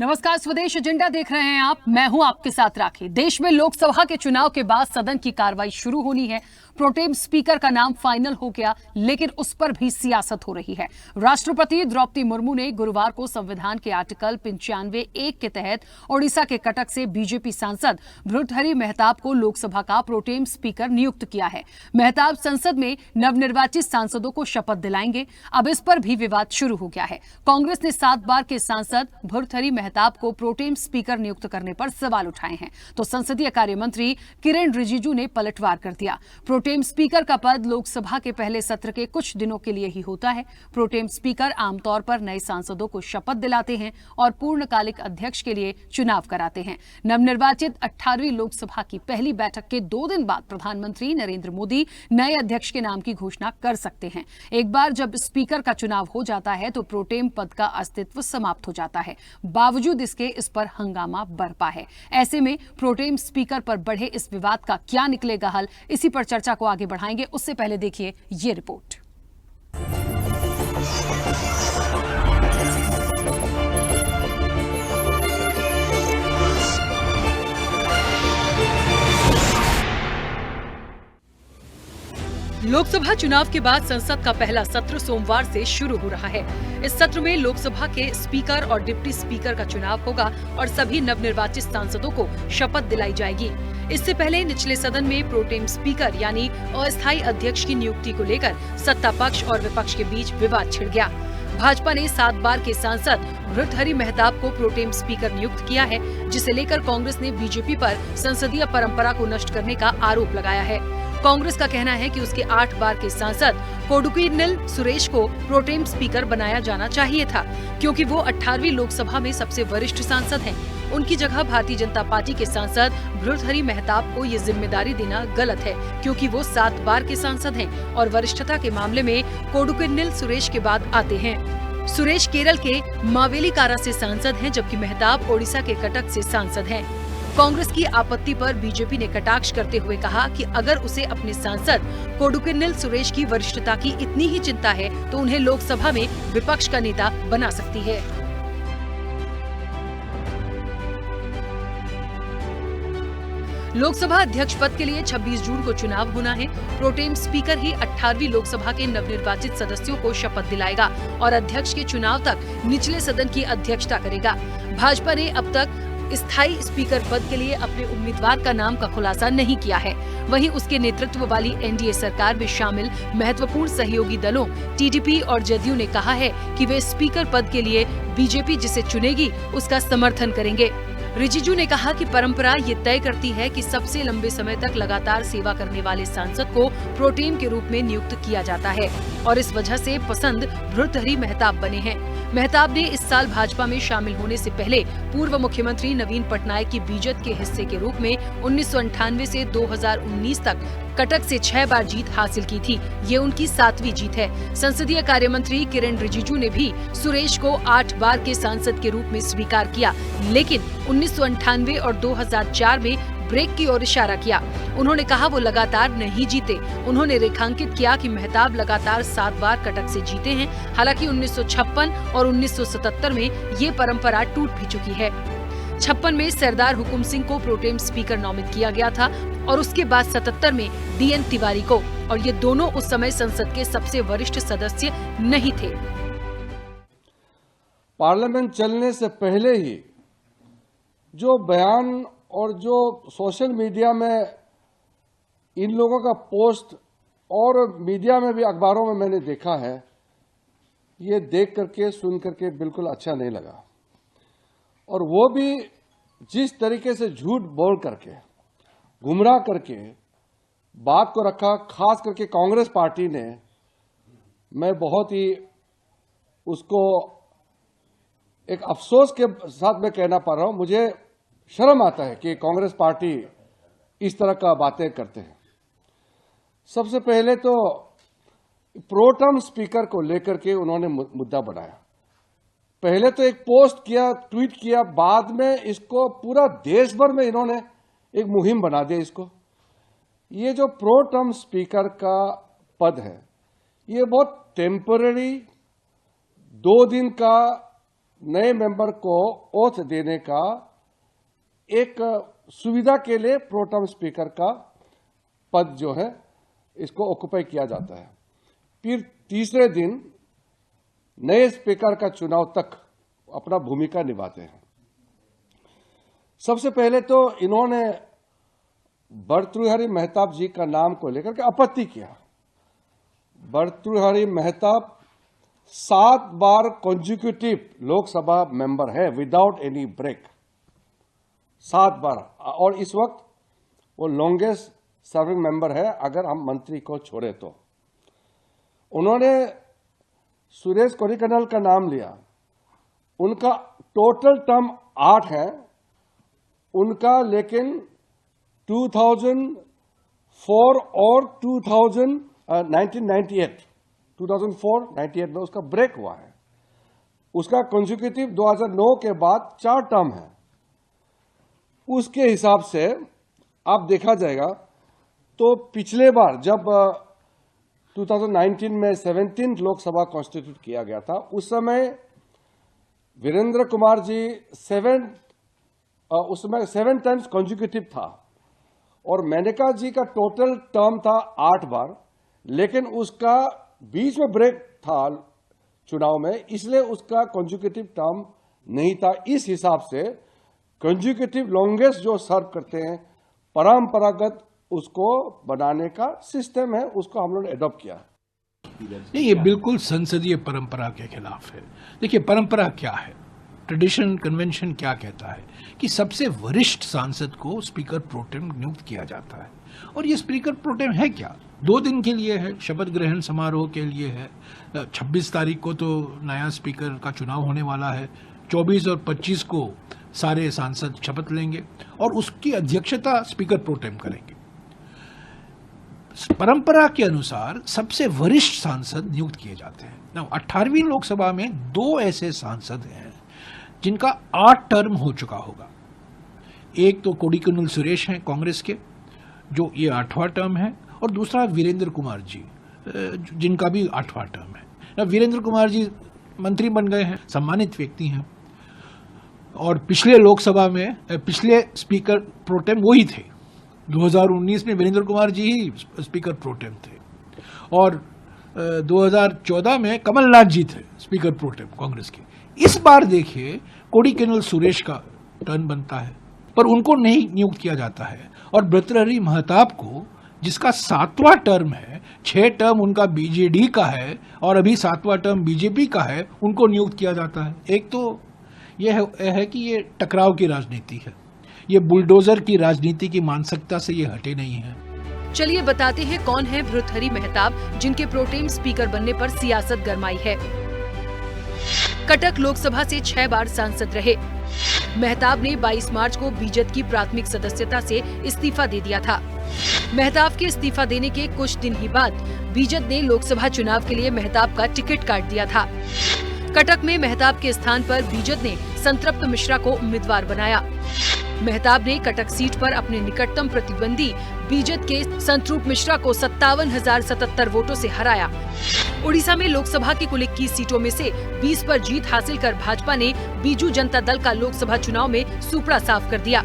नमस्कार, स्वदेश एजेंडा देख रहे हैं आप। मैं हूं आपके साथ राखी। देश में लोकसभा के चुनाव के बाद सदन की कार्रवाई शुरू होनी है। प्रोटेम स्पीकर का नाम फाइनल हो गया, लेकिन उस पर भी सियासत हो रही है। राष्ट्रपति द्रौपदी मुर्मू ने गुरुवार को संविधान के आर्टिकल 95(1) के तहत ओडिशा के कटक से बीजेपी सांसद भर्तृहरि मेहताब को लोकसभा का प्रोटेम स्पीकर नियुक्त किया है। मेहताब संसद में नवनिर्वाचित सांसदों को शपथ दिलाएंगे। अब इस पर भी विवाद शुरू हो गया है। कांग्रेस ने 7 बार के सांसद भर्तृहरि मेहताब को प्रोटेम स्पीकर नियुक्त करने पर सवाल उठाए हैं, तो संसदीय कार्य मंत्री किरेन रिजिजू ने पलटवार कर दिया। प्रोटेम स्पीकर का पद लोकसभा के पहले सत्र के कुछ दिनों के लिए ही होता है। प्रोटेम स्पीकर आमतौर पर नए सांसदों को शपथ दिलाते हैं और पूर्णकालिक अध्यक्ष के लिए चुनाव कराते हैं। नवनिर्वाचित 18वीं लोकसभा की पहली बैठक के 2 दिन बाद प्रधानमंत्री नरेंद्र मोदी नए अध्यक्ष के नाम की घोषणा कर सकते हैं। एक बार जब स्पीकर का चुनाव हो जाता है तो प्रोटेम पद का अस्तित्व समाप्त हो जाता है। बावजूद इसके इस पर हंगामा बरपा है। ऐसे में प्रोटेम स्पीकर पर बढ़े इस विवाद का क्या निकलेगा हल, इसी पर चर्चा को आगे बढ़ाएंगे। उससे पहले देखिए ये रिपोर्ट। लोकसभा चुनाव के बाद संसद का पहला सत्र सोमवार से शुरू हो रहा है। इस सत्र में लोकसभा के स्पीकर और डिप्टी स्पीकर का चुनाव होगा और सभी नवनिर्वाचित सांसदों को शपथ दिलाई जाएगी। इससे पहले निचले सदन में प्रोटेम स्पीकर यानी अस्थायी अध्यक्ष की नियुक्ति को लेकर सत्ता पक्ष और विपक्ष के बीच विवाद छिड़ गया। भाजपा ने 7 बार के सांसद भर्तृहरि मेहताब को प्रोटेम स्पीकर नियुक्त किया है, जिसे लेकर कांग्रेस ने बीजेपी पर संसदीय परंपरा को नष्ट करने का आरोप लगाया है। कांग्रेस का कहना है कि उसके 8 बार के सांसद कोडुकुन्निल सुरेश को प्रोटेम स्पीकर बनाया जाना चाहिए था, क्योंकि वो 18वीं लोकसभा में सबसे वरिष्ठ सांसद हैं। उनकी जगह भारतीय जनता पार्टी के सांसद भर्तृहरि मेहताब को ये जिम्मेदारी देना गलत है, क्योंकि वो 7 बार के सांसद हैं और वरिष्ठता के मामले में कोडुकुन्निल सुरेश के बाद आते हैं। सुरेश केरल के मावेलिकारा से सांसद हैं, जबकि मेहताब ओडिशा के कटक से सांसद हैं। कांग्रेस की आपत्ति पर बीजेपी ने कटाक्ष करते हुए कहा कि अगर उसे अपने सांसद कोडुकुन्निल सुरेश की वरिष्ठता की इतनी ही चिंता है तो उन्हें लोकसभा में विपक्ष का नेता बना सकती है। लोकसभा अध्यक्ष पद के लिए 26 जून को चुनाव होना है। प्रोटेम स्पीकर ही 18वीं लोकसभा के नवनिर्वाचित सदस्यों को शपथ दिलाएगा और अध्यक्ष के चुनाव तक निचले सदन की अध्यक्षता करेगा। भाजपा ने अब तक स्थायी स्पीकर पद के लिए अपने उम्मीदवार का नाम का खुलासा नहीं किया है। वहीं उसके नेतृत्व वाली एनडीए सरकार में शामिल महत्वपूर्ण सहयोगी दलों टीडीपी और जदयू ने कहा है कि वे स्पीकर पद के लिए बीजेपी जिसे चुनेगी उसका समर्थन करेंगे। रिजिजू ने कहा कि परंपरा ये तय करती है कि सबसे लंबे समय तक लगातार सेवा करने वाले सांसद को प्रोटेम के रूप में नियुक्त किया जाता है और इस वजह से पसंद भर्तृहरि मेहताब बने हैं। मेहताब ने इस साल भाजपा में शामिल होने से पहले पूर्व मुख्यमंत्री नवीन पटनायक की बीजेपी के हिस्से के रूप में 1998 से 2019 तक कटक से 6 बार जीत हासिल की थी। ये उनकी 7वीं जीत है। संसदीय कार्य मंत्री किरेन रिजिजू ने भी सुरेश को 8 बार के सांसद के रूप में स्वीकार किया, लेकिन 1998 और 2004 में ब्रेक की ओर इशारा किया। उन्होंने कहा वो लगातार नहीं जीते। उन्होंने रेखांकित किया कि मेहताब लगातार 7 बार कटक से जीते हैं। हालांकि 1956 और 1977 में ये परंपरा टूट भी चुकी है। 56 में सरदार हुकुम सिंह को प्रोटेम स्पीकर नामित किया गया था और उसके बाद 77 में डीएन तिवारी को, और ये दोनों उस समय संसद के सबसे वरिष्ठ सदस्य नहीं थे। पार्लियामेंट चलने से पहले ही जो बयान और जो सोशल मीडिया में इन लोगों का पोस्ट और मीडिया में भी अखबारों में मैंने देखा है, ये देख करके सुन करके बिल्कुल अच्छा नहीं लगा। और वो भी जिस तरीके से झूठ बोल करके गुमराह करके बात को रखा, खास करके कांग्रेस पार्टी ने, मैं बहुत ही उसको एक अफसोस के साथ मैं कहना पा रहा हूं। मुझे शर्म आता है कि कांग्रेस पार्टी इस तरह का बातें करते हैं। सबसे पहले तो प्रोटेम स्पीकर को लेकर के उन्होंने मुद्दा बनाया। पहले तो एक पोस्ट किया, ट्वीट किया, बाद में इसको पूरा देश भर में इन्होंने एक मुहिम बना दिया इसको। ये जो प्रोटेम स्पीकर का पद है, ये बहुत टेम्पररी 2 दिन का नए मेंबर को ओथ देने का एक सुविधा के लिए प्रोटेम स्पीकर का पद जो है इसको ऑक्युपाई किया जाता है। फिर तीसरे दिन नए स्पीकर का चुनाव तक अपना भूमिका निभाते हैं। सबसे पहले तो इन्होंने भर्तृहरि मेहताब जी का नाम को लेकर के आपत्ति किया। भर्तृहरि मेहताब 7 बार कॉन्जिक्यूटिव लोकसभा मेंबर है विदाउट एनी ब्रेक, 7 बार, और इस वक्त वो लॉन्गेस्ट सर्विंग मेंबर है अगर हम मंत्री को छोड़े तो। उन्होंने सुरेश कोडिकन्नल का नाम लिया। उनका टोटल टर्म 8 है उनका, लेकिन 2004 और 1998 में उसका ब्रेक हुआ है। उसका कंसेक्यूटिव 2009 के बाद 4 टर्म है। उसके हिसाब से आप देखा जाएगा तो पिछले बार जब 2019 में 17 लोकसभा कॉन्स्टिट्यूट किया गया था, उस समय वीरेंद्र कुमार जी 7 टाइम्स कॉन्जिक्यूटिव था और मेनका जी का टोटल टर्म था 8 बार, लेकिन उसका बीच में ब्रेक था चुनाव में, इसलिए उसका कॉन्जिक्यूटिव टर्म नहीं था। इस हिसाब से कॉन्जिक्यूटिव लॉन्गेस्ट जो सर्व करते हैं परंपरागत उसको बनाने का सिस्टम है, उसको हम लोग ने एडॉप्ट किया। नहीं, ये बिल्कुल संसदीय परंपरा के खिलाफ है। देखिए, परंपरा क्या है, ट्रेडिशन कन्वेंशन क्या कहता है कि सबसे वरिष्ठ सांसद को स्पीकर प्रोटेम नियुक्त किया जाता है। और ये स्पीकर प्रोटेम है क्या, 2 दिन के लिए है, शपथ ग्रहण समारोह के लिए है। 26 तारीख को तो नया स्पीकर का चुनाव होने वाला है, 24 और 25 को सारे सांसद शपथ लेंगे और उसकी अध्यक्षता स्पीकर प्रोटेम करेंगे। परंपरा के अनुसार सबसे वरिष्ठ सांसद नियुक्त किए जाते हैं। 18वीं लोकसभा में 2 ऐसे सांसद हैं जिनका 8 टर्म हो चुका होगा। एक तो कोडिकन्नल सुरेश हैं कांग्रेस के, जो ये 8वां टर्म है, और दूसरा वीरेंद्र कुमार जी जिनका भी 8वां टर्म है। वीरेंद्र कुमार जी मंत्री बन गए हैं, सम्मानित व्यक्ति हैं, और पिछले लोकसभा में पिछले स्पीकर प्रोटेम वही थे। 2019 में वीरेंद्र कुमार जी ही स्पीकर प्रोटेम थे और 2014 में कमलनाथ जी थे स्पीकर प्रोटेम कांग्रेस के। इस बार देखिए कोडिकन्नल सुरेश का टर्न बनता है, पर उनको नहीं नियुक्त किया जाता है, और भर्तृहरि मेहताब को, जिसका 7वां टर्म है, 6 टर्म उनका बीजेडी का है और अभी 7वां टर्म बीजेपी का है, उनको नियुक्त किया जाता है। एक तो यह है कि ये टकराव की राजनीति है, ये बुलडोजर की राजनीति की मानसिकता से ये हटे नहीं है। चलिए बताते हैं कौन है भर्तृहरि मेहताब, जिनके प्रोटेम स्पीकर बनने पर सियासत गरमाई है। कटक लोकसभा से 6 बार सांसद रहे। मेहताब ने 22 मार्च को बीजेपी की प्राथमिक सदस्यता से इस्तीफा दे दिया था। मेहताब के इस्तीफा देने के कुछ दिन ही बाद बीजेपी ने लोकसभा चुनाव के लिए मेहताब का टिकट काट दिया था। कटक में मेहताब के स्थान पर बीजेपी ने संतृप्त मिश्रा को उम्मीदवार बनाया। मेहताब ने कटक सीट पर अपने निकटतम प्रतिद्वंदी बीजेपी के संतरूप मिश्रा को 57,077 वोटों से हराया। उड़ीसा में लोकसभा की कुल 21 सीटों में से 20 पर जीत हासिल कर भाजपा ने बीजू जनता दल का लोकसभा चुनाव में सुपड़ा साफ कर दिया।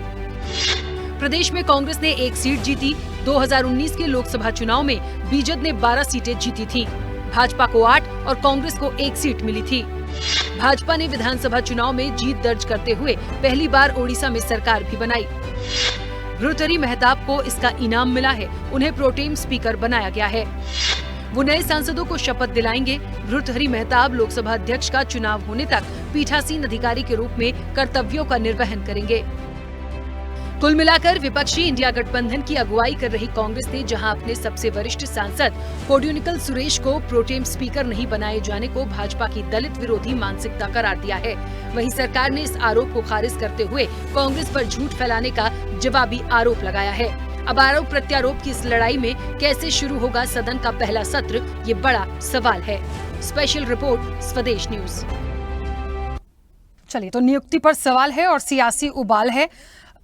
प्रदेश में कांग्रेस ने 1 सीट जीती। 2019 के लोकसभा चुनाव में बीजेपी ने 12 सीटें जीती थी। भाजपा को 8 और कांग्रेस को 1 सीट मिली थी। भाजपा ने विधानसभा चुनाव में जीत दर्ज करते हुए पहली बार ओडिशा में सरकार भी बनाई। भर्तृहरि मेहताब को इसका इनाम मिला है, उन्हें प्रोटेम स्पीकर बनाया गया है। वो नए सांसदों को शपथ दिलाएंगे। भर्तृहरि मेहताब लोकसभा अध्यक्ष का चुनाव होने तक पीठासीन अधिकारी के रूप में कर्तव्यों का निर्वहन करेंगे। कुल मिलाकर विपक्षी इंडिया गठबंधन की अगुवाई कर रही कांग्रेस ने जहां अपने सबसे वरिष्ठ सांसद कोडिकन्नल सुरेश को प्रोटेम स्पीकर नहीं बनाए जाने को भाजपा की दलित विरोधी मानसिकता करार दिया है, वहीं सरकार ने इस आरोप को खारिज करते हुए कांग्रेस पर झूठ फैलाने का जवाबी आरोप लगाया है। अब आरोप प्रत्यारोप की इस लड़ाई में कैसे शुरू होगा सदन का पहला सत्र, ये बड़ा सवाल है। स्पेशल रिपोर्ट, स्वदेश न्यूज। चलिए, तो नियुक्ति पर सवाल है और सियासी उबाल है।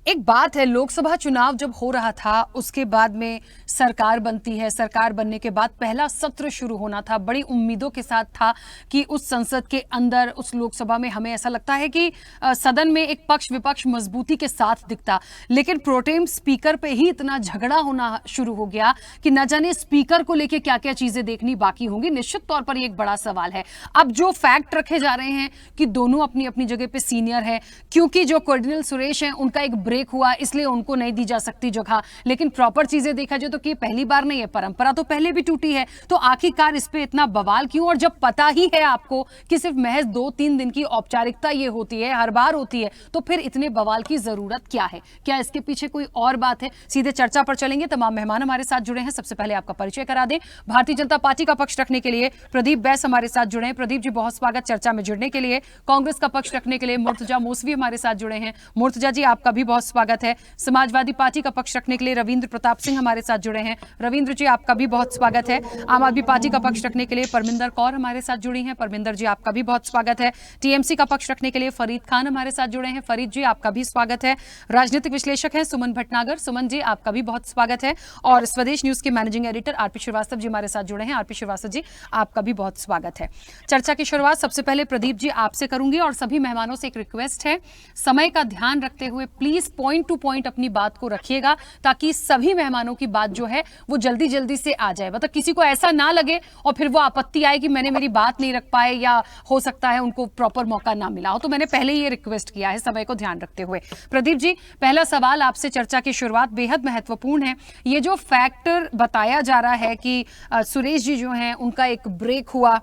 एक बात है, लोकसभा चुनाव जब हो रहा था उसके बाद में सरकार बनती है, सरकार बनने के बाद पहला सत्र शुरू होना था, बड़ी उम्मीदों के साथ था कि उस संसद के अंदर, उस लोकसभा में हमें ऐसा लगता है कि सदन में एक पक्ष विपक्ष मजबूती के साथ दिखता, लेकिन प्रोटेम स्पीकर पे ही इतना झगड़ा होना शुरू हो गया कि न जाने स्पीकर को लेके क्या क्या चीजें देखनी बाकी होंगी। निश्चित तौर पर ये एक बड़ा सवाल है। अब जो फैक्ट रखे जा रहे हैं कि दोनों अपनी अपनी जगह पे सीनियर है, क्योंकि जो कर्नल सुरेश हैं उनका एक ब्रेक हुआ इसलिए उनको नहीं दी जा सकती जगह, लेकिन प्रॉपर चीजें देखा जाए तो कि पहली बार नहीं है, परंपरा तो पहले भी टूटी है, तो आखिरकार इस पे इतना बवाल क्यों? और जब पता ही है आपको कि सिर्फ महज 2-3 दिन की औपचारिकता ये होती है, हर बार होती है, तो फिर इतने बवाल की जरूरत क्या है? क्या इसके पीछे कोई और बात है? सीधे चर्चा पर चलेंगे। तमाम मेहमान हमारे साथ जुड़े हैं। सबसे पहले आपका परिचय करा दें। भारतीय जनता पार्टी का पक्ष रखने के लिए प्रदीप बैस हमारे साथ जुड़े हैं। प्रदीप जी, बहुत स्वागत चर्चा में जुड़ने के लिए। कांग्रेस का पक्ष रखने के लिए मुर्तजा मौसवी हमारे साथ जुड़े हैं। मुर्तजा जी, आपका भी बहुत स्वागत है। समाजवादी पार्टी का पक्ष रखने के लिए रविंद्र प्रताप सिंह हमारे साथ जुड़े हैं। रविंद्र जी, आपका भी बहुत स्वागत है। आम आदमी पार्टी का पक्ष रखने के लिए परमिंदर कौर हमारे साथ जुड़ी हैं। परमिंदर जी, आपका भी बहुत स्वागत है। टीएमसी का पक्ष रखने के लिए फरीद खान हमारे साथ जुड़े हैं। फरीद जी, आपका भी स्वागत है। राजनीतिक विश्लेषक हैं सुमन भटनागर। सुमन जी, आपका भी बहुत स्वागत है। और स्वदेश न्यूज के managing editor RP Srivastava ji हमारे साथ जुड़े हैं। आरपी श्रीवास्तव जी, आपका भी बहुत स्वागत है। चर्चा की शुरुआत सबसे पहले प्रदीप जी आपसे करूंगी और सभी मेहमानों से एक रिक्वेस्ट है, समय का ध्यान रखते हुए प्लीज पॉइंट टू पॉइंट अपनी बात को रखिएगा, ताकि सभी मेहमानों की बात जो है वो जल्दी जल्दी से आ जाए। मतलब किसी को ऐसा ना लगे और फिर वो आपत्ति आए कि मैंने मेरी बात नहीं रख पाए, या हो सकता है उनको प्रॉपर मौका ना मिला हो। तो मैंने पहले ही ये रिक्वेस्ट किया है समय को ध्यान रखते हुए। प्रदीप जी, पहला सवाल आपसे, चर्चा की शुरुआत बेहद महत्वपूर्ण है। ये जो फैक्टर बताया जा रहा है कि सुरेश जी जो हैं उनका एक ब्रेक हुआ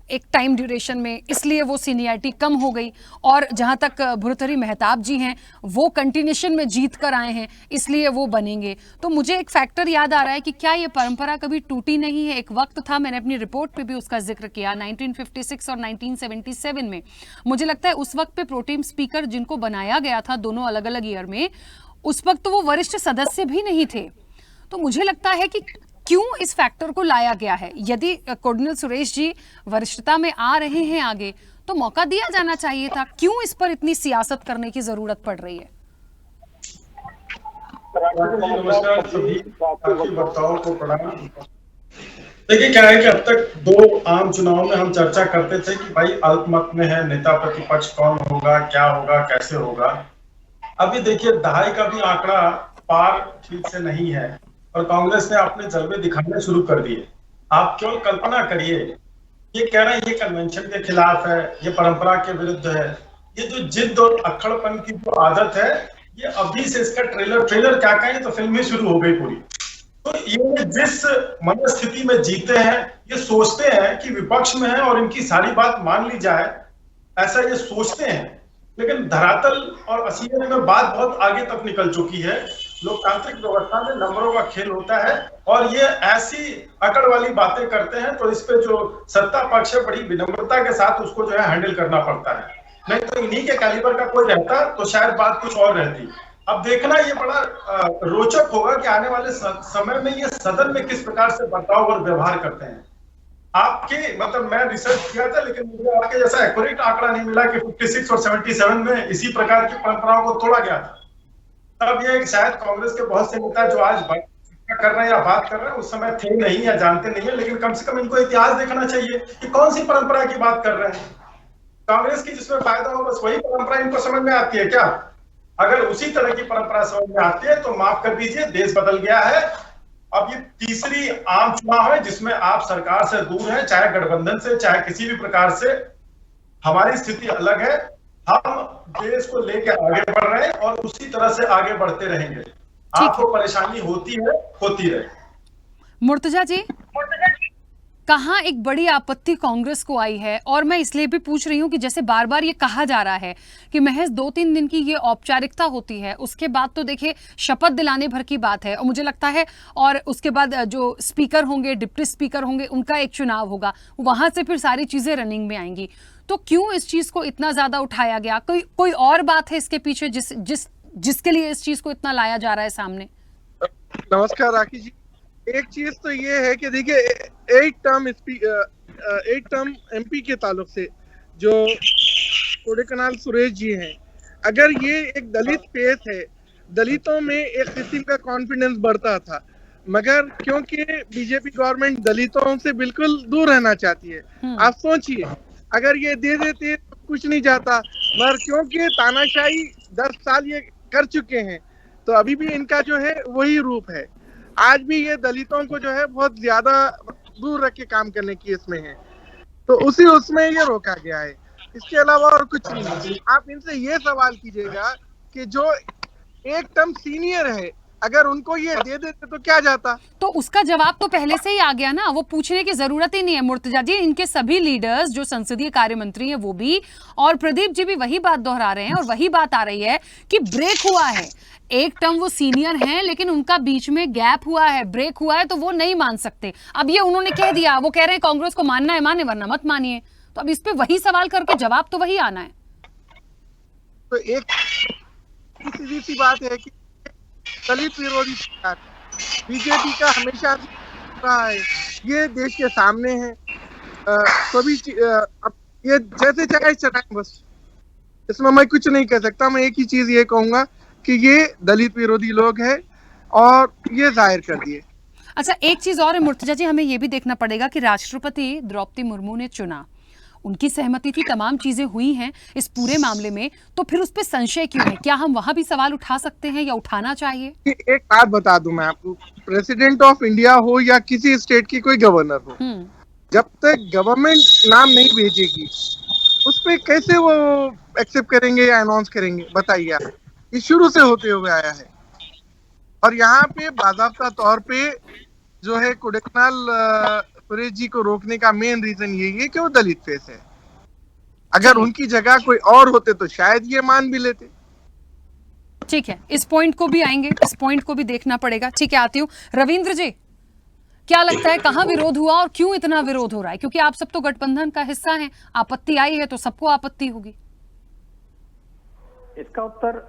एक टाइम ड्यूरेशन में, इसलिए वो सीनियरिटी कम हो गई, और जहां तक भुरथरी मेहताब जी हैं वो कंटिन्यूशन में जीत कर आए हैं इसलिए वो बनेंगे। तो मुझे एक फैक्टर याद आ रहा है कि क्या ये परंपरा कभी टूटी नहीं है? एक वक्त था, मैंने अपनी रिपोर्ट पे भी उसका जिक्र किया, 1956 और 1977 में। मुझे लगता है उस वक्त पे प्रोटेम स्पीकर जिनको बनाया गया था दोनों अलग अलग ईयर में, उस वक्त तो वो वरिष्ठ सदस्य भी नहीं थे। तो मुझे लगता है कि क्यों इस फैक्टर को लाया गया है? यदि कर्नल सुरेश जी वरिष्ठता में आ रहे हैं आगे, तो मौका दिया जाना चाहिए था। क्यों इस पर इतनी सियासत करने की जरूरत पड़ रही है? नमस्कार सभी वक्ताओं को प्रणाम। देखिए, क्या है कि अब तक दो आम चुनाव में हम चर्चा करते थे कि भाई अल्पमत में है, नेता प्रतिपक्ष कौन होगा, क्या होगा, कैसे होगा। अभी देखिए, दहाई का भी आंकड़ा पार ठीक से नहीं है और कांग्रेस ने अपने जलवे दिखाने शुरू कर दिए। आप केवल कल्पना करिए, ये कह रहे हैं ये कन्वेंशन के खिलाफ है, ये परंपरा के विरुद्ध है। ये जो जिद और अक्खड़पन की जो आदत है, ये अभी से इसका ट्रेलर क्या कहें तो फिल्म ही शुरू हो गई पूरी। तो ये जिस मनस्थिति में जीते हैं, ये सोचते हैं कि विपक्ष में है और इनकी सारी बात मान ली जाए, ऐसा ये सोचते हैं। लेकिन धरातल और असलियत में बात बहुत आगे तक निकल चुकी है। लोकतांत्रिक व्यवस्था में नंबरों का खेल होता है और ये ऐसी अकड़ वाली बातें करते हैं, तो इस पे जो सत्ता पक्ष है बड़ी विनम्रता के साथ उसको जो है हैंडल करना पड़ता है। नहीं तो इन्हीं के कैलिबर का कोई रहता तो शायद बात कुछ और रहती। अब देखना ये बड़ा रोचक होगा कि आने वाले समय में ये सदन में किस प्रकार से बर्ताव और व्यवहार करते हैं। आपके मतलब मैं रिसर्च किया था, लेकिन मुझे आपके जैसा एक्यूरेट आंकड़ा नहीं मिला कि 56 और 77 में इसी प्रकार की परंपराओं को तोड़ा गया था। तब ये शायद कांग्रेस के बहुत से नेता जो आज कर रहे हैं या बात कर रहे हैं, उस समय थे नहीं या जानते नहीं है, लेकिन कम से कम इनको इतिहास देखना चाहिए कि कौन सी परंपरा की बात कर रहे हैं। कांग्रेस की जिसमें फायदा हो बस वही परंपरा इनको समझ में आती है क्या? अगर उसी तरह की परंपरा समझ में आती है तो माफ कर दीजिए, देश बदल गया है। अब ये तीसरी आम चुनाव है जिसमें आप सरकार से दूर हैं, चाहे गठबंधन से चाहे किसी भी प्रकार से। हमारी स्थिति अलग है, हम देश को लेकर आगे बढ़ रहे हैं और उसी तरह से आगे बढ़ते रहेंगे। आपको परेशानी होती रहे। मुर्तजा जी, कहाँ एक बड़ी आपत्ति कांग्रेस को आई है, और मैं इसलिए भी पूछ रही हूँ कि जैसे बार बार ये कहा जा रहा है कि महज 2-3 दिन की ये औपचारिकता होती है, उसके बाद तो देखिए शपथ दिलाने भर की बात है, और मुझे लगता है और उसके बाद जो स्पीकर होंगे, डिप्टी स्पीकर होंगे, उनका एक चुनाव होगा, वहां से फिर सारी चीजें रनिंग में आएंगी। तो क्यों इस चीज को इतना ज्यादा उठाया गया? कोई और बात है इसके पीछे जिसके लिए इस चीज को इतना लाया जा रहा है सामने? नमस्कार राखी जी, एक चीज तो ये है कि देखिए 8 टर्म एमपी के ताल्लुक से जो कोडेकनाल सुरेश जी हैं, अगर ये एक दलित फेस है दलितों में एक किस्म का कॉन्फिडेंस बढ़ता था, मगर क्योंकि बीजेपी गवर्नमेंट दलितों से बिल्कुल दूर रहना चाहती है। आप सोचिए, अगर ये दे देते तो कुछ नहीं जाता, मगर क्योंकि तानाशाही 10 साल ये कर चुके हैं, तो अभी भी इनका जो है वही रूप है। आज भी ये दलितों को जो है बहुत ज्यादा दूर रख के काम करने की इसमें है, तो उसमें ये रोका गया है। इसके अलावा और कुछ नहीं। आप इनसे ये सवाल कीजिएगा कि जो एक टर्म सीनियर है, अगर उनको ये दे देते तो क्या जाता? तो उसका जवाब तो पहले से ही आ गया ना, वो पूछने की जरूरत ही नहीं है। मुर्तजा जी, इनके सभी लीडर्स जो संसदीय कार्य मंत्री हैं वो भी, और प्रदीप जी भी वही बात दोहरा रहे हैं, और वही बात आ रही है कि ब्रेक हुआ है। एक टर्म वो सीनियर हैं, लेकिन उनका बीच में गैप हुआ है, ब्रेक हुआ है, तो वो नहीं मान सकते। अब ये उन्होंने कह दिया, वो कह रहे हैं कांग्रेस को मानना है माने, वरना मत मानिए। तो अब इस पे वही सवाल करके जवाब तो वही आना है। तो एक सीधी सी बात है कि दलित विरोधी सरकार बीजेपी का हमेशा रहा है, ये देश के सामने है। सभी अब ये जैसे चाहे चलाएं, बस इसमें मैं कुछ नहीं कह सकता। मैं एक ही चीज ये कहूंगा कि ये दलित विरोधी लोग हैं और ये जाहिर कर दिए। अच्छा, एक चीज और है मुर्तजा जी, हमें ये भी देखना पड़ेगा कि राष्ट्रपति द्रौपदी मुर्मू ने चुना, उनकी सहमति थी, तमाम चीजें हुई हैं इस पूरे मामले में, तो फिर उस पर संशय क्यों है? क्या हम वहां भी सवाल उठा सकते हैं या उठाना चाहिए? एक बात बता दूं मैं आपको, प्रेसिडेंट ऑफ इंडिया हो या किसी स्टेट की कोई गवर्नर हो, जब तक गवर्नमेंट नाम नहीं भेजेगी उस पे कैसे वो एक्सेप्ट करेंगे या अनाउंस करेंगे? बताइए आप। ये शुरू से होते हुए आया है, और यहाँ पे बाज़ाब्ता तौर पे जो है कोडेकनाल सुरेश जी को रोकने का मेन रीजन यही है कि वो दलित फेस है। अगर उनकी जगह कोई और होते तो शायद ये मान भी लेते। ठीक है, इस पॉइंट को भी आएंगे, इस पॉइंट को भी देखना पड़ेगा। ठीक है, आती हूँ रविंद्र जी, क्या लगता है कहाँ विरोध हुआ और क्यों इतना विरोध हो रहा है? क्योंकि आप सब तो गठबंधन का हिस्सा हैं, आपत्ति आई है तो सबको आपत्ति होगी। इसका उत्तर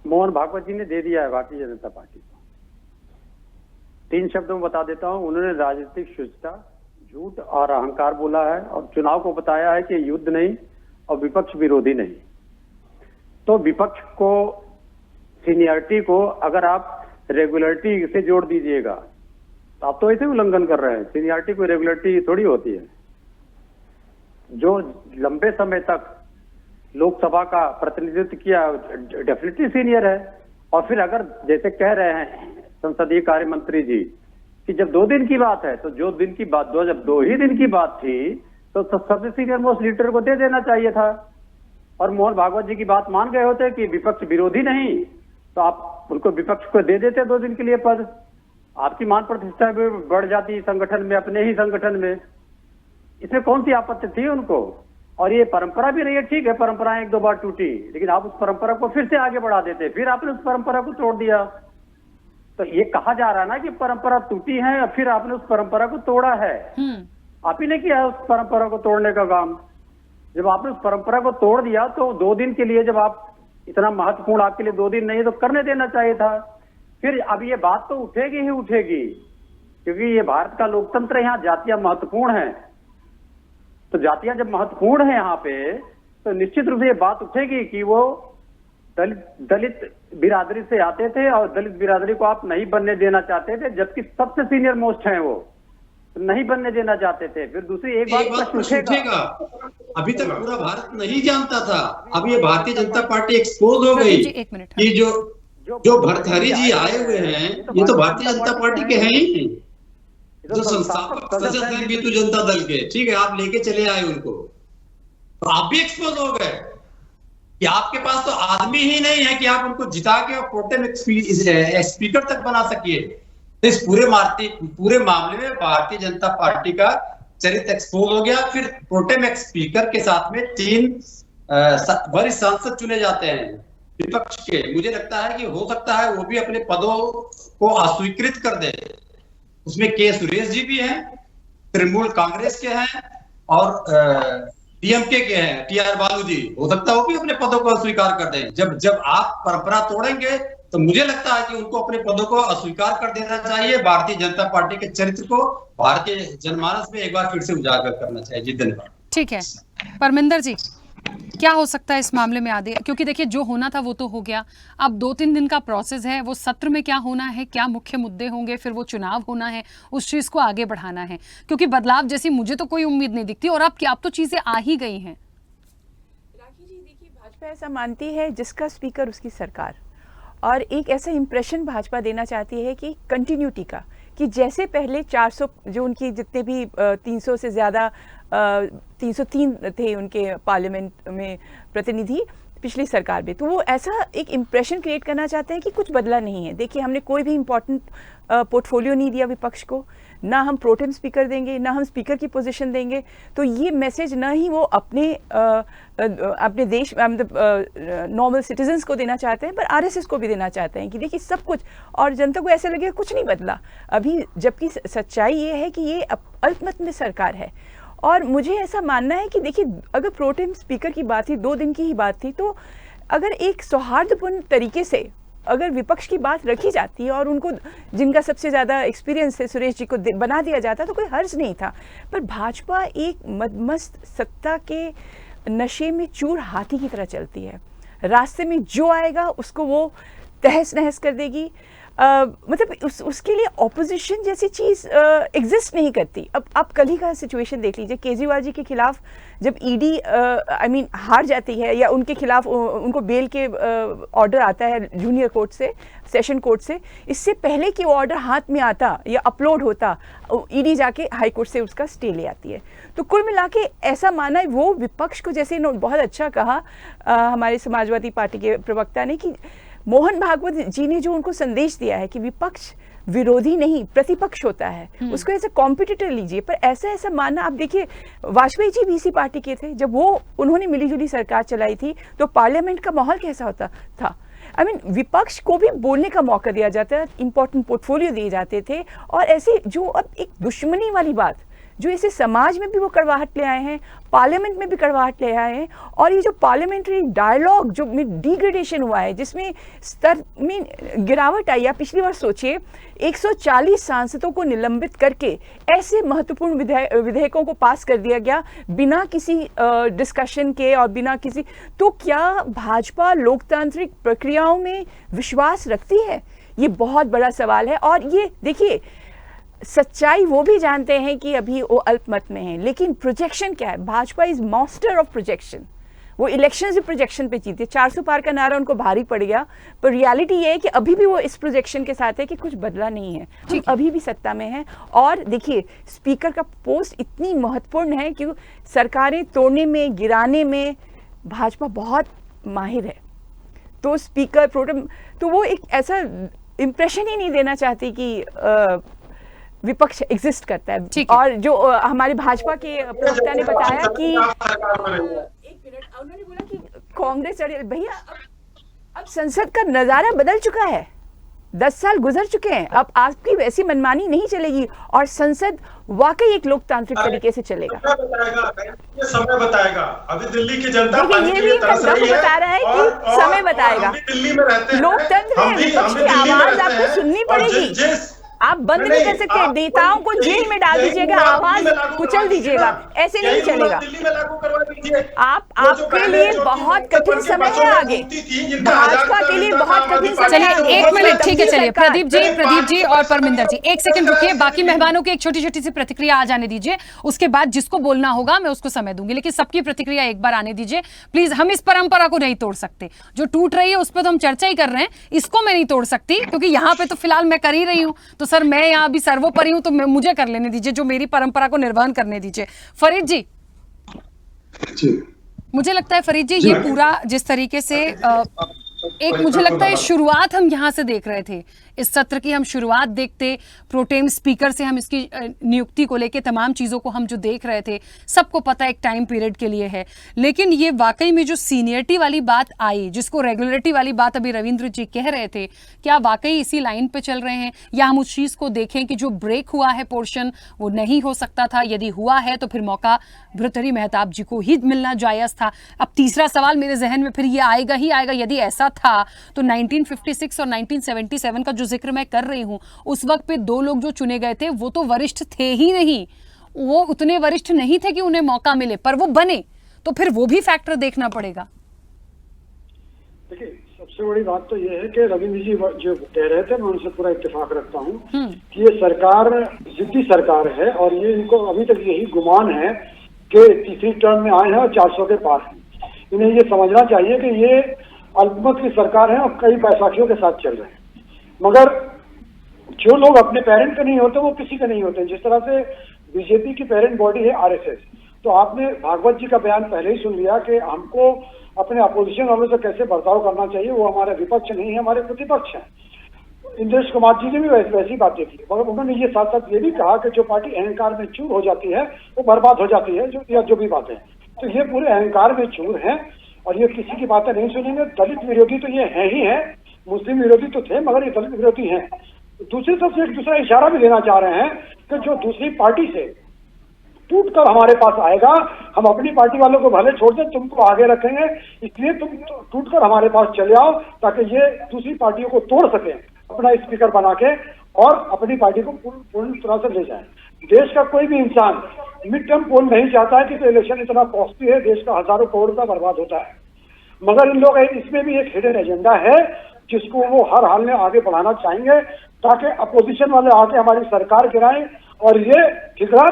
मोहन भागवत जी ने दे दिया है भारतीय जनता पार्टी को। 3 शब्दों में बता देता हूं। उन्होंने राजनीतिक शुचिता, झूठ और अहंकार बोला है, और चुनाव को बताया है कि युद्ध नहीं और विपक्ष विरोधी नहीं। तो विपक्ष को, सीनियरिटी को अगर आप रेगुलरिटी से जोड़ दीजिएगा तो आप तो ऐसे उल्लंघन कर रहे हैं। सीनियरिटी कोई रेगुलरिटी थोड़ी होती है। जो लंबे समय तक लोकसभा का प्रतिनिधित्व किया डेफिनेटली सीनियर है। और फिर अगर जैसे कह रहे हैं संसदीय कार्य मंत्री जी कि जब 2 दिन की बात है, तो जो दिन की बात जब 2 ही दिन की बात थी तो सबसे सीनियर मोस्ट लीडर को दे देना चाहिए था। और मोहन भागवत जी की बात मान गए होते कि विपक्ष विरोधी नहीं, तो आप उनको विपक्ष को दे देते 2 दिन के लिए पद। आपकी मान प्रतिष्ठा भी बढ़ जाती संगठन में, अपने ही संगठन में। इसमें कौन सी आपत्ति थी उनको? और ये परंपरा भी नहीं है, ठीक है परंपराएं 1-2 बार टूटी, लेकिन आप उस परंपरा को फिर से आगे बढ़ा देते, फिर आपने उस परंपरा को तोड़ दिया। तो ये कहा जा रहा है ना कि परंपरा टूटी है और फिर आपने उस परंपरा को तोड़ा है। आप ही ने किया है उस परंपरा को तोड़ने का काम। जब आपने उस परंपरा को तोड़ दिया तो 2 दिन के लिए, जब आप इतना महत्वपूर्ण आपके लिए 2 दिन नहीं तो करने देना चाहिए था। फिर अब ये बात तो उठेगी ही उठेगी, क्योंकि ये भारत का लोकतंत्र, यहाँ जातियां महत्वपूर्ण है। तो जातियां जब महत्वपूर्ण है यहाँ पे, तो निश्चित रूप से ये बात उठेगी कि वो दलित बिरादरी से आते थे और दलित बिरादरी को आप नहीं बनने देना चाहते थे, जबकि सबसे सीनियर मोस्ट हैं वो, तो नहीं बनने देना चाहते थे। फिर दूसरी एक बात उठेगा। अभी तक पूरा भारत नहीं जानता था, अब ये भारतीय जनता पार्टी एक्सपोज हो गई कि जो भर्तहरी जी आए हुए हैं ये तो भारतीय जनता पार्टी के हैं ही, जो संस्थापक सदस्य हैं बीतू जनता दल के। ठीक है, आप लेके चले आए उनको, तो आप भी एक्सपोज हो गए कि आपके पास तो आदमी ही नहीं है कि आप उनको जिता के और प्रोटेम स्पीकर तक बना सकिए। तो इस पूरे मामले में भारतीय जनता पार्टी का चरित्र एक्सपोज हो गया। फिर प्रोटेम स्पीकर के साथ में 3 वरिष्ठ सांसद चुने जाते हैं विपक्ष के। मुझे लगता है कि हो सकता है वो भी अपने पदों को अस्वीकृत कर दे। उसमें के सुरेश जी भी हैं, तृणमूल कांग्रेस के हैं, और डीएमके के हैं टीआर बालू जी। हो सकता है वो भी अपने पदों को अस्वीकार कर दें। जब आप परंपरा तोड़ेंगे तो मुझे लगता है कि उनको अपने पदों को अस्वीकार कर देना चाहिए। भारतीय जनता पार्टी के चरित्र को भारतीय जनमानस में एक बार फिर से उजागर करना चाहिए। जी धन्यवाद। ठीक है, परमिंदर जी। क्या हो सकता है इस मामले में आगे, क्योंकि देखिए जो होना था वो तो हो गया, अब 2-3 दिन का प्रोसेस है, वो सत्र में क्या होना है, क्या मुख्य मुद्दे होंगे, फिर वो चुनाव होना है, उस चीज को आगे बढ़ाना है, क्योंकि बदलाव जैसी मुझे तो कोई उम्मीद नहीं दिखती। और अब तो चीजें आ ही गई हैं। राखी जी देखिए, भाजपा ऐसा मानती है जिसका स्पीकर उसकी सरकार, और एक ऐसा इंप्रेशन भाजपा देना चाहती है कि कंटिन्यूटी का, कि जैसे पहले 400 जो उनकी जितने भी 300 से ज़्यादा 303 थे उनके पार्लियामेंट में प्रतिनिधि पिछली सरकार में, तो वो ऐसा एक इम्प्रेशन क्रिएट करना चाहते हैं कि कुछ बदला नहीं है। देखिए, हमने कोई भी इम्पोर्टेंट पोर्टफोलियो नहीं दिया विपक्ष को, ना हम प्रोटेम स्पीकर देंगे, ना हम स्पीकर की पोजीशन देंगे। तो ये मैसेज ना ही वो अपने देश नॉर्मल सिटीजन्स को देना चाहते हैं, पर आरएसएस को भी देना चाहते हैं कि देखिए सब कुछ, और जनता को ऐसा लगेगा कुछ नहीं बदला अभी, जबकि सच्चाई ये है कि ये अल्पमत में सरकार है। और मुझे ऐसा मानना है कि देखिए, अगर प्रोटेम स्पीकर की बात थी, 2 दिन की ही बात थी, तो अगर एक सौहार्दपूर्ण तरीके से अगर विपक्ष की बात रखी जाती और उनको, जिनका सबसे ज़्यादा एक्सपीरियंस है, सुरेश जी को बना दिया जाता, तो कोई हर्ज नहीं था। पर भाजपा एक मदमस्त सत्ता के नशे में चूर हाथी की तरह चलती है। रास्ते में जो आएगा उसको वो तहस नहस कर देगी। मतलब उसके लिए ऑपोजिशन जैसी चीज़ एग्जिस्ट नहीं करती। अब आप कल ही का सिचुएशन देख लीजिए, केजरीवाल जी के खिलाफ जब ईडी हार जाती है, या उनके खिलाफ उनको बेल के ऑर्डर आता है जूनियर कोर्ट से, सेशन कोर्ट से, इससे पहले कि वो ऑर्डर हाथ में आता या अपलोड होता, ईडी जाके हाई कोर्ट से उसका स्टे ले आती है। तो कुल मिला के ऐसा माना है वो विपक्ष को, जैसे बहुत अच्छा कहा हमारे समाजवादी पार्टी के प्रवक्ता ने, कि मोहन भागवत जी ने जो उनको संदेश दिया है कि विपक्ष विरोधी नहीं प्रतिपक्ष होता है, उसको ऐसे कॉम्पिटिटर लीजिए। पर ऐसा मानना, आप देखिए वाजपेयी जी भी इसी पार्टी के थे, जब उन्होंने मिलीजुली सरकार चलाई थी तो पार्लियामेंट का माहौल कैसा होता था। विपक्ष को भी बोलने का मौका दिया जाता है, इंपॉर्टेंट पोर्टफोलियो दिए जाते थे। और ऐसे जो अब एक दुश्मनी वाली बात, जो इसे समाज में भी वो कड़वाहट ले आए हैं, पार्लियामेंट में भी कड़वाहट ले आए हैं। और ये जो पार्लियामेंट्री डायलॉग जो में डिग्रेडेशन हुआ है, जिसमें स्तर में गिरावट आई है। पिछली बार सोचिए, 140 सांसदों को निलंबित करके ऐसे महत्वपूर्ण विधेयकों को पास कर दिया गया बिना किसी डिस्कशन के और बिना किसी। तो क्या भाजपा लोकतांत्रिक प्रक्रियाओं में विश्वास रखती है? ये बहुत बड़ा सवाल है। और ये देखिए, सच्चाई वो भी जानते हैं कि अभी वो अल्पमत में है, लेकिन प्रोजेक्शन क्या है? Bhajpa is master of projection. वो इलेक्शन से प्रोजेक्शन पे जीते। 400 पार का नारा उनको भारी पड़ गया, पर रियलिटी ये है कि अभी भी वो इस प्रोजेक्शन के साथ है कि कुछ बदला नहीं है, हम अभी भी सत्ता में है। और देखिए, स्पीकर का पोस्ट इतनी महत्वपूर्ण है कि सरकारें तोड़ने में, गिराने में भाजपा बहुत माहिर है। तो स्पीकर प्रोटेम, तो वो एक ऐसा इंप्रेशन ही नहीं देना चाहती कि विपक्ष एग्जिस्ट करता है। और जो हमारे भाजपा के प्रवक्ता ने बताया कि एक मिनट, उन्होंने बोला कि कांग्रेस, भैया अब संसद का नजारा बदल चुका है, 10 साल गुजर चुके हैं, अब आपकी वैसी मनमानी नहीं चलेगी और संसद वाकई एक लोकतांत्रिक तरीके से चलेगा। ये समय बताएगा। अभी दिल्ली की जनता ये भी बता रहा है कि समय बताएगा। दिल्ली में रहते हैं, लोकतंत्र में विपक्ष की आवाज आपको सुननी पड़ेगी। आप बंद नहीं कर सकते, नेताओं को जेल में डाल दीजिएगा, आवाज कुचल दीजिएगा, ऐसे नहीं चलेगा। आपके लिए बहुत कठिन समय है आगे, भाजपा के लिए बहुत कठिन समय। चलिए 1 मिनट, ठीक है, चलिए प्रदीप जी और परमिंदर जी 1 सेकंड रुकिए, बाकी मेहमानों की एक छोटी छोटी सी प्रतिक्रिया आ जाने दीजिए, उसके बाद जिसको बोलना होगा मैं उसको समय दूंगी, लेकिन सबकी प्रतिक्रिया एक बार आने दीजिए प्लीज। हम इस परंपरा को नहीं तोड़ सकते, जो टूट रही है उस पर तो हम चर्चा ही कर रहे हैं, इसको मैं नहीं तोड़ सकती, क्योंकि यहाँ पे तो फिलहाल मैं कर ही रही हूँ। तो सर, मैं यहाँ अभी सर्वोपरि हूं, तो मुझे कर लेने दीजिए, जो मेरी परंपरा को निर्वहन करने दीजिए। फरीद जी, मुझे लगता है फरीद जी, ये पूरा जिस तरीके से एक, मुझे लगता है शुरुआत हम यहां से देख रहे थे, इस सत्र की हम शुरुआत देखते, प्रोटेम स्पीकर से हम इसकी नियुक्ति को लेके तमाम चीज़ों को हम जो देख रहे थे, सबको पता एक टाइम पीरियड के लिए है। लेकिन ये वाकई में जो सीनियरिटी वाली बात आई, जिसको रेगुलरिटी वाली बात अभी रविंद्र जी कह रहे थे, क्या वाकई इसी लाइन पे चल रहे हैं, या हम उस चीज़ को देखें कि जो ब्रेक हुआ है पोर्शन वो नहीं हो सकता था? यदि हुआ है तो फिर मौका भर्तृहरि मेहताब जी को ही मिलना जायज़ था। अब तीसरा सवाल मेरे जहन में फिर ये आएगा ही आएगा, यदि ऐसा था तो 1956 और 1977 का जो जिक्र मैं कर रही हूं, उस वक्त पे 2 लोग जो चुने गए थे वो तो वरिष्ठ थे ही नहीं, वो उतने वरिष्ठ नहीं थे कि उन्हें मौका मिले, पर वो बने। तो फिर वो भी फैक्टर देखना पड़ेगा। देखिए, सबसे बड़ी बात तो ये है कि रविंद्र जी जो कह रहे थे, मैं उनसे पूरा इत्तेफाक रखता हूँ कि ये सरकार जिद्दी सरकार है और ये इनको अभी तक यही गुमान है कि तीसरी टर्म में आए हैं और 400 के पार हैं। इन्हें ये समझना चाहिए कि ये अल्पमत की सरकार है और कई बैसाखियों के साथ चल रहे हैं। मगर जो लोग अपने पेरेंट के नहीं होते वो किसी के नहीं होते। जिस तरह से बीजेपी की पेरेंट बॉडी है आरएसएस, तो आपने भागवत जी का बयान पहले ही सुन लिया कि हमको अपने अपोजिशन वालों से कैसे बर्ताव करना चाहिए। वो हमारे विपक्ष नहीं है, हमारे प्रतिपक्ष हैं। इंद्रेश कुमार जी ने भी वैसी बातें की, मगर उन्होंने ये साथ साथ ये भी कहा कि जो पार्टी अहंकार में चूर हो जाती है वो बर्बाद हो जाती है, जो भी बातें। तो ये पूरे अहंकार में चूर हैं और ये किसी की बातें नहीं सुनेंगे। दलित विरोधी तो ये है ही है, मुस्लिम विरोधी तो थे मगर ये दलित विरोधी हैं। दूसरी तरफ से एक दूसरा इशारा भी देना चाह रहे हैं कि जो दूसरी पार्टी से टूट कर हमारे पास आएगा, हम अपनी पार्टी वालों को भले छोड़ दें, तुमको आगे रखेंगे, इसलिए तुम टूट कर हमारे पास चले आओ ताकि ये दूसरी पार्टियों को तोड़ सकें अपना स्पीकर बना के और अपनी पार्टी को पूर्ण तरह से ले जाएं। देश का कोई भी इंसान मिड टर्म पोल नहीं चाहता है कि तो इलेक्शन इतना कॉस्टली है, देश का हजारों करोड़ का बर्बाद होता है। मगर इन लोग इसमें भी एक हिडन एजेंडा है जिसको वो हर हाल में आगे बढ़ाना चाहेंगे ताकि अपोजिशन वाले आके हमारी सरकार गिराएं और ये ठिकरा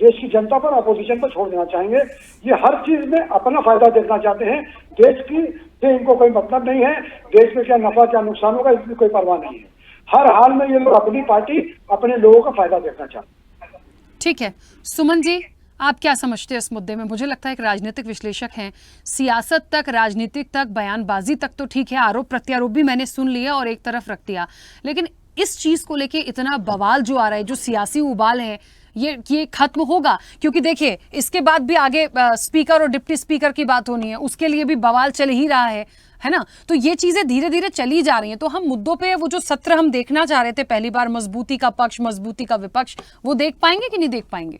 देश की जनता पर, अपोजिशन पर छोड़ देना चाहेंगे। ये हर चीज में अपना फायदा देखना चाहते हैं। देश की से इनको कोई मतलब नहीं है, देश में क्या नफा क्या नुकसान होगा इसकी कोई परवाह नहीं है। हर हाल में ये लोग अपनी पार्टी, अपने लोगों का फायदा देखना चाहते हैं। ठीक है, सुमन जी आप क्या समझते हैं इस मुद्दे में? मुझे लगता है एक राजनीतिक विश्लेषक हैं, सियासत तक, राजनीतिक तक, बयानबाजी तक तो ठीक है, आरोप प्रत्यारोप भी मैंने सुन लिया और एक तरफ रख दिया, लेकिन इस चीज को लेके इतना बवाल जो आ रहा है, जो सियासी उबाल है, ये खत्म होगा? क्योंकि देखिए इसके बाद भी आगे स्पीकर और डिप्टी स्पीकर की बात होनी है, उसके लिए भी बवाल चल ही रहा है ना? तो ये चीजें धीरे धीरे चली जा रही हैं। तो हम मुद्दों पे वो जो सत्र हम देखना चाह रहे थे पहली बार, मजबूती का पक्ष, मजबूती का विपक्ष, वो देख पाएंगे कि नहीं देख पाएंगे?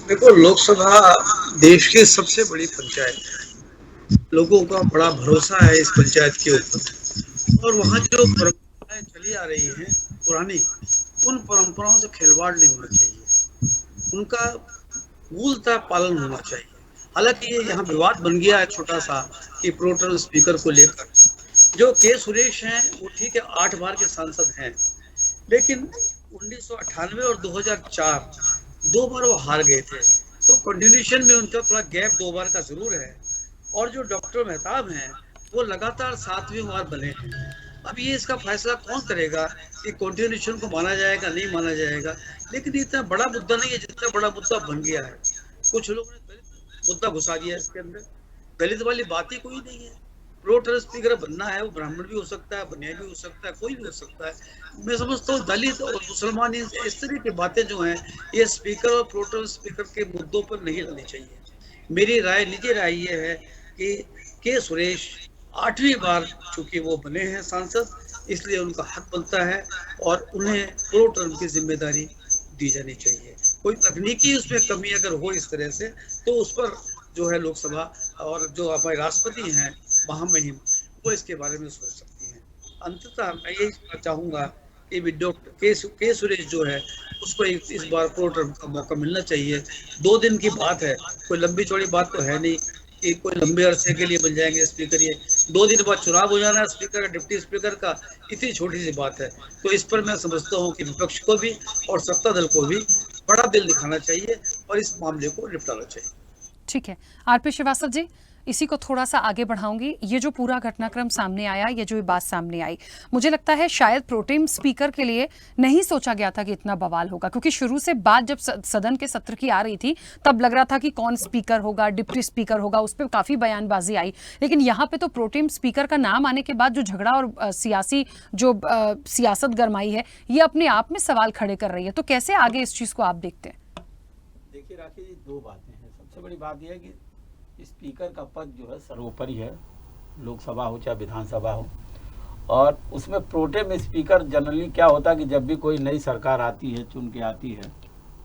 देखो, लोकसभा देश की सबसे बड़ी पंचायत है, लोगों का बड़ा भरोसा है इस पंचायत के ऊपर और वहाँ जो परंपराएं चली आ रही हैं पुरानी, उन परंपराओं से खिलवाड़ नहीं होना चाहिए, उनका मूलतः पालन होना चाहिए। हालांकि ये यहाँ विवाद बन गया है छोटा सा कि प्रोटेम स्पीकर को लेकर। जो के सुरेश हैं वो ठीक है 8 बार के सांसद हैं, लेकिन 1998 और 2004 2 बार वो हार गए थे, तो कंटिन्यूशन में उनका थोड़ा गैप 2 बार का जरूर है। और जो डॉक्टर मेहताब हैं वो लगातार 7वीं बार बने हैं। अब ये इसका फैसला कौन करेगा कि कंटिन्यूशन को माना जाएगा नहीं माना जाएगा, लेकिन ये इतना बड़ा मुद्दा नहीं है जितना बड़ा मुद्दा बन गया है। कुछ लोगों ने दलित मुद्दा घुसा दिया इसके अंदर, दलित वाली बात ही कोई नहीं है। प्रोटेम स्पीकर बनना है, वो ब्राह्मण भी हो सकता है, बनिया भी हो सकता है, कोई भी हो सकता है। मैं समझता हूँ दलित और मुसलमान इस तरह की बातें जो हैं ये स्पीकर और प्रोटेम स्पीकर के मुद्दों पर नहीं लानी चाहिए। मेरी राय, निजी राय ये है कि के सुरेश 8वीं बार चूंकि वो बने हैं सांसद, इसलिए उनका हक बनता है और उन्हें प्रोटेम की जिम्मेदारी दी जानी चाहिए। कोई तकनीकी उसमें कमी अगर हो इस तरह से तो उस पर जो है लोकसभा और जो हमारे राष्ट्रपति हैं महामहिम, वो इसके बारे में सोच सकती हैं। अंततः मैं यही चाहूँगा कि डॉक्टर के सुरेश जो है उसको इस बार प्रोटेम का मौका मिलना चाहिए। 2 दिन की बात है, कोई लंबी चौड़ी बात तो है नहीं कि कोई लंबे अरसे के लिए बन जाएंगे स्पीकर। ये 2 दिन बाद चुनाव हो जाना है स्पीकर का, डिप्टी स्पीकर का, इतनी छोटी सी बात है। तो इस पर मैं समझता हूँ कि विपक्ष को भी और सत्ता दल को भी बड़ा दिल दिखाना चाहिए और इस मामले को निपटाना चाहिए। ठीक है, आरपी श्रीवास्तव जी, इसी को थोड़ा सा आगे बढ़ाऊंगी। ये जो पूरा घटनाक्रम सामने आया, ये जो बात सामने आई, मुझे लगता है शायद प्रोटेम स्पीकर के लिए नहीं सोचा गया था कि इतना बवाल होगा, क्योंकि शुरू से बात जब सदन के सत्र की आ रही थी तब लग रहा था कि कौन स्पीकर होगा, डिप्टी स्पीकर होगा, उस पर काफी बयानबाजी आई। लेकिन यहाँ पे तो प्रोटेम स्पीकर का नाम आने के बाद जो झगड़ा और सियासत गरमाई है, ये अपने आप में सवाल खड़े कर रही है। तो कैसे आगे इस चीज को आप देखते हैं? देखिए राखी जी, 2 बातें हैं। सबसे बड़ी बात यह है कि स्पीकर का पद जो है सर्वोपरि है, लोकसभा हो चाहे विधानसभा हो। और उसमें प्रोटेम स्पीकर जनरली क्या होता है कि जब भी कोई नई सरकार आती है, चुन के आती है,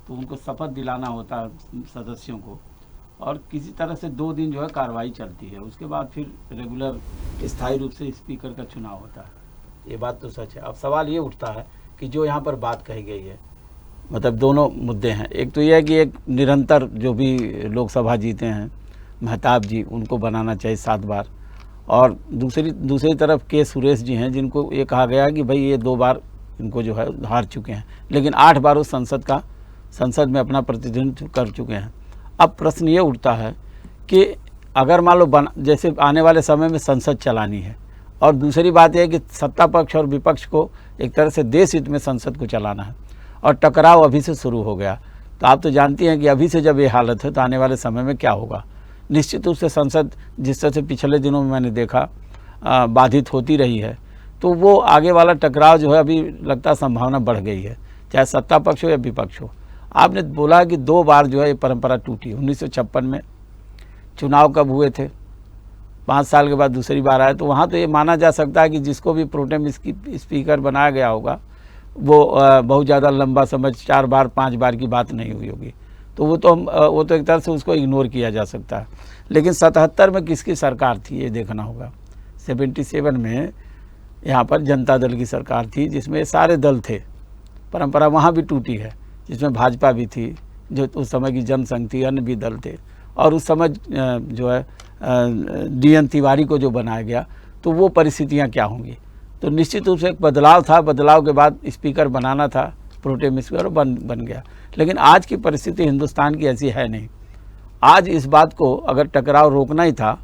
तो उनको शपथ दिलाना होता है सदस्यों को, और किसी तरह से 2 दिन जो है कार्रवाई चलती है। उसके बाद फिर रेगुलर स्थायी रूप से स्पीकर का चुनाव होता है। ये बात तो सच है। अब सवाल ये उठता है कि जो यहाँ पर बात कही गई है मतलब दोनों मुद्दे हैं। एक तो यह है कि एक निरंतर जो भी लोकसभा जीते हैं महताब जी, उनको बनाना चाहिए 7 बार। और दूसरी तरफ के सुरेश जी हैं, जिनको ये कहा गया कि भाई ये 2 बार इनको जो है हार चुके हैं, लेकिन 8 बार उस संसद में अपना प्रतिनिधित्व कर चुके हैं। अब प्रश्न ये उठता है कि अगर मान लो जैसे आने वाले समय में संसद चलानी है, और दूसरी बात यह है कि सत्ता पक्ष और विपक्ष को एक तरह से देश हित में संसद को चलाना है, और टकराव अभी से शुरू हो गया, तो आप तो जानती हैं कि अभी से जब ये हालत है तो आने वाले समय में क्या होगा। निश्चित रूप से संसद जिस तरह से पिछले दिनों में मैंने देखा बाधित होती रही है, तो वो आगे वाला टकराव जो है अभी लगता है संभावना बढ़ गई है, चाहे सत्ता पक्ष हो या विपक्ष हो। आपने बोला कि 2 बार जो है ये परंपरा टूटी। 1956 में चुनाव कब हुए थे, 5 साल के बाद दूसरी बार आया, तो वहाँ तो ये माना जा सकता है कि जिसको भी प्रोटेम स्पीकर बनाया गया होगा वो बहुत ज़्यादा लंबा समय 4 बार 5 बार की बात नहीं हुई होगी, तो वो तो एक तरह से उसको इग्नोर किया जा सकता है। लेकिन 77 में किसकी सरकार थी ये देखना होगा। 77 में यहाँ पर जनता दल की सरकार थी, जिसमें सारे दल थे। परंपरा वहाँ भी टूटी है, जिसमें भाजपा भी थी, जो उस समय की जनसंघ थी, अन्य भी दल थे, और उस समय जो है DN तिवारी को जो बनाया गया, तो वो परिस्थितियाँ क्या होंगी। तो निश्चित रूप से एक बदलाव था, बदलाव के बाद स्पीकर बनाना था, प्रोटेम स्पीकर बन गया। लेकिन आज की परिस्थिति हिंदुस्तान की ऐसी है नहीं। आज इस बात को अगर टकराव रोकना ही था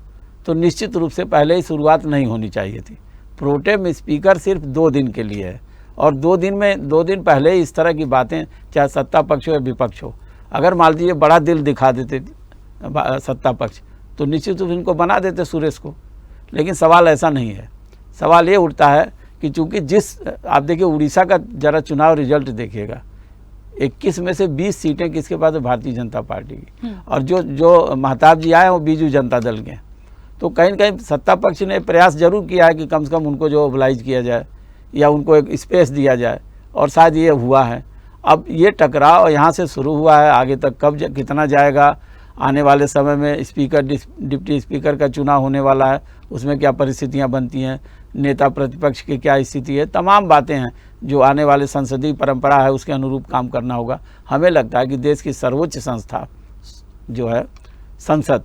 तो निश्चित रूप से पहले ही शुरुआत नहीं होनी चाहिए थी। प्रोटेम स्पीकर सिर्फ 2 दिन के लिए है, और 2 दिन पहले ही इस तरह की बातें, चाहे सत्ता पक्ष हो या विपक्ष हो, अगर मान लीजिए बड़ा दिल दिखा देते सत्ता पक्ष, तो निश्चित रूप से इनको बना देते सुरेश को। लेकिन सवाल ऐसा नहीं है। सवाल ये उठता है कि चूंकि आप देखिए उड़ीसा का जरा चुनाव रिजल्ट देखिएगा, 21 में से 20 सीटें किसके पास है, भारतीय जनता पार्टी की, और जो महताब जी आए वो बीजू जनता दल के। तो कहीं न कहीं सत्ता पक्ष ने प्रयास जरूर किया है कि कम से कम उनको जो ओबलाइज किया जाए या उनको एक स्पेस दिया जाए, और शायद ये हुआ है। अब ये टकराव यहाँ से शुरू हुआ है, आगे तक कब कितना जाएगा, आने वाले समय में स्पीकर डिप्टी स्पीकर का चुनाव होने वाला है, उसमें क्या परिस्थितियाँ बनती हैं, नेता प्रतिपक्ष की क्या स्थिति है, तमाम बातें हैं जो आने वाले संसदीय परंपरा है उसके अनुरूप काम करना होगा। हमें लगता है कि देश की सर्वोच्च संस्था जो है संसद,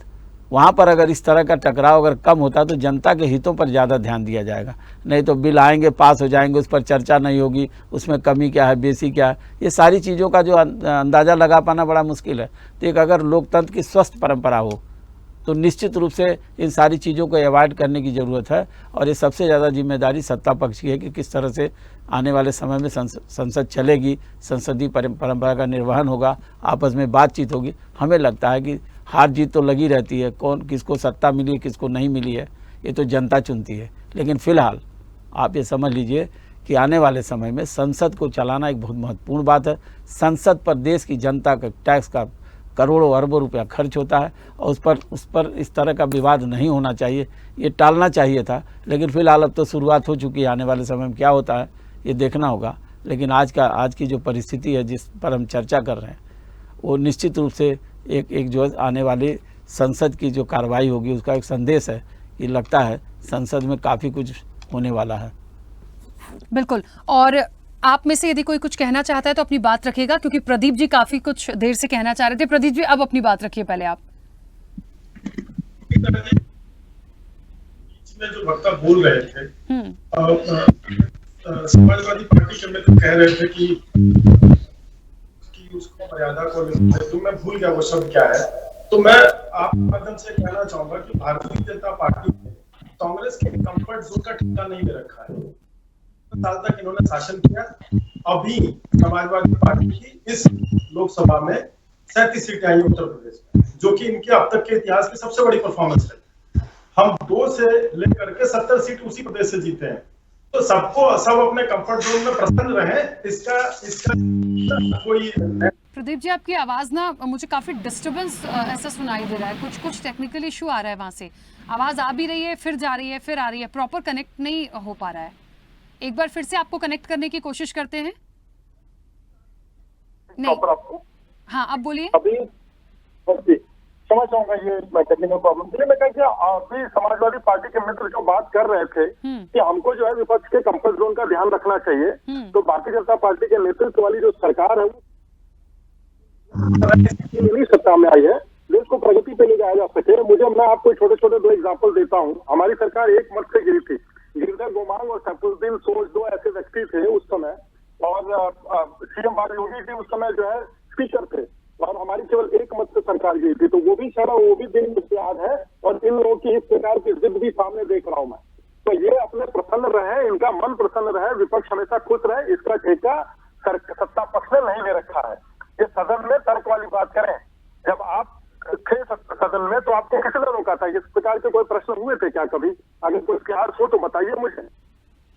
वहाँ पर अगर इस तरह का टकराव अगर कम होता तो जनता के हितों पर ज़्यादा ध्यान दिया जाएगा। नहीं तो बिल आएंगे, पास हो जाएंगे, उस पर चर्चा नहीं होगी, उसमें कमी क्या है, बेसी क्या है, ये सारी चीज़ों का जो अंदाज़ा लगा पाना बड़ा मुश्किल है। तो एक अगर लोकतंत्र की स्वस्थ परंपरा हो तो निश्चित रूप से इन सारी चीज़ों को अवॉइड करने की ज़रूरत है, और ये सबसे ज़्यादा जिम्मेदारी सत्ता पक्ष की है कि किस तरह से आने वाले समय में संसद चलेगी, संसदीय परंपरा का निर्वहन होगा, आपस में बातचीत होगी। हमें लगता है कि हार जीत तो लगी रहती है, कौन किसको सत्ता मिली है किसको नहीं मिली है ये तो जनता चुनती है। लेकिन फिलहाल आप ये समझ लीजिए कि आने वाले समय में संसद को चलाना एक बहुत महत्वपूर्ण बात है। संसद पर देश की जनता का टैक्स का करोड़ों अरबों रुपया खर्च होता है, और उस पर इस तरह का विवाद नहीं होना चाहिए, ये टालना चाहिए था। लेकिन फिलहाल अब तो शुरुआत हो चुकी है, आने वाले समय में क्या होता है ये देखना होगा। लेकिन आज की जो परिस्थिति है जिस पर हम चर्चा कर रहे हैं, वो निश्चित रूप से एक जो आने वाली संसद की जो कार्रवाई होगी उसका एक संदेश है कि लगता है संसद में काफ़ी कुछ होने वाला है। बिल्कुल। और आप में से यदि कोई कुछ कहना चाहता है तो अपनी बात रखिएगा, क्योंकि प्रदीप जी काफी कुछ देर से कहना चाह रहे थे। प्रदीप जी अब अपनी बात रखिए पहले आप। इसमें जो वक्ता बोल रहे थे, समाजवादी पार्टी के मित्र कह रहे थे कि उसको मर्यादा को लेकर, तो मैं भूल गया वो शब्द क्या है। तो मैं आपके माध्यम से कहना चाहूंगा कि भारतीय जनता पार्टी ने कांग्रेस के कंफर्ट जोन का ठिकाना नहीं दे रखा है। साल तक इन्होंने शासन किया। अभी समाजवादी पार्टी की इस लोकसभा में 37 सीटें आई उत्तर प्रदेश में, जो कि इनके अब तक के इतिहास की सबसे बड़ी परफॉर्मेंस है। हम 2 से लेकर के 70 सीट उसी प्रदेश से जीते हैं। तो सब अपने कंफर्ट जोन में प्रसन्न रहे। इसका कोई प्रदीप जी आपकी आवाज ना मुझे काफी डिस्टरबेंस ऐसा सुनाई दे रहा है, कुछ टेक्निकल इशू आ रहा है, वहां से आवाज आ भी रही है, फिर जा रही है, फिर आ रही है, प्रॉपर कनेक्ट नहीं हो पा रहा है। एक बार फिर से आपको कनेक्ट करने की कोशिश करते हैं। नहीं, हाँ अब बोलिए। अभी समझ जाऊंगा ये टेक्निकल प्रॉब्लम थी। मैं कहा अभी समाजवादी पार्टी के मित्र जो बात कर रहे थे कि हमको जो है विपक्ष के कंफर्ट जोन का ध्यान रखना चाहिए, तो भारतीय जनता पार्टी के नेतृत्व वाली जो सरकार है मिली सत्ता में आई है देश को प्रगति पे ले जाया जा सके। मैं आपको छोटे छोटे 2 एग्जाम्पल देता हूँ। हमारी सरकार एक मत से गिरी थी। गिरधर गोमांग और सैफुद्दीन सोज 2 ऐसे व्यक्ति थे उस समय, और सीएम योगी जी उस समय जो है स्पीकर थे, और हमारी केवल एक मत से सरकार गई थी। तो वो भी सारा वो भी दिन मुझे याद है, और इन लोगों की इस प्रकार की जिद भी सामने देख रहा हूँ मैं। तो ये अपने प्रसन्न रहे, इनका मन प्रसन्न रहे, विपक्ष हमेशा खुश रहे, इसका ठेका सत्ता पक्ष ने नहीं ले रखा है। ये सदन में तर्क वाली बात करें, जब आप थे सदन में तो आपको किसने रोका था? इस प्रकार के कोई प्रश्न हुए थे क्या कभी? अगर कोई इतिहास हो तो बताइए मुझे।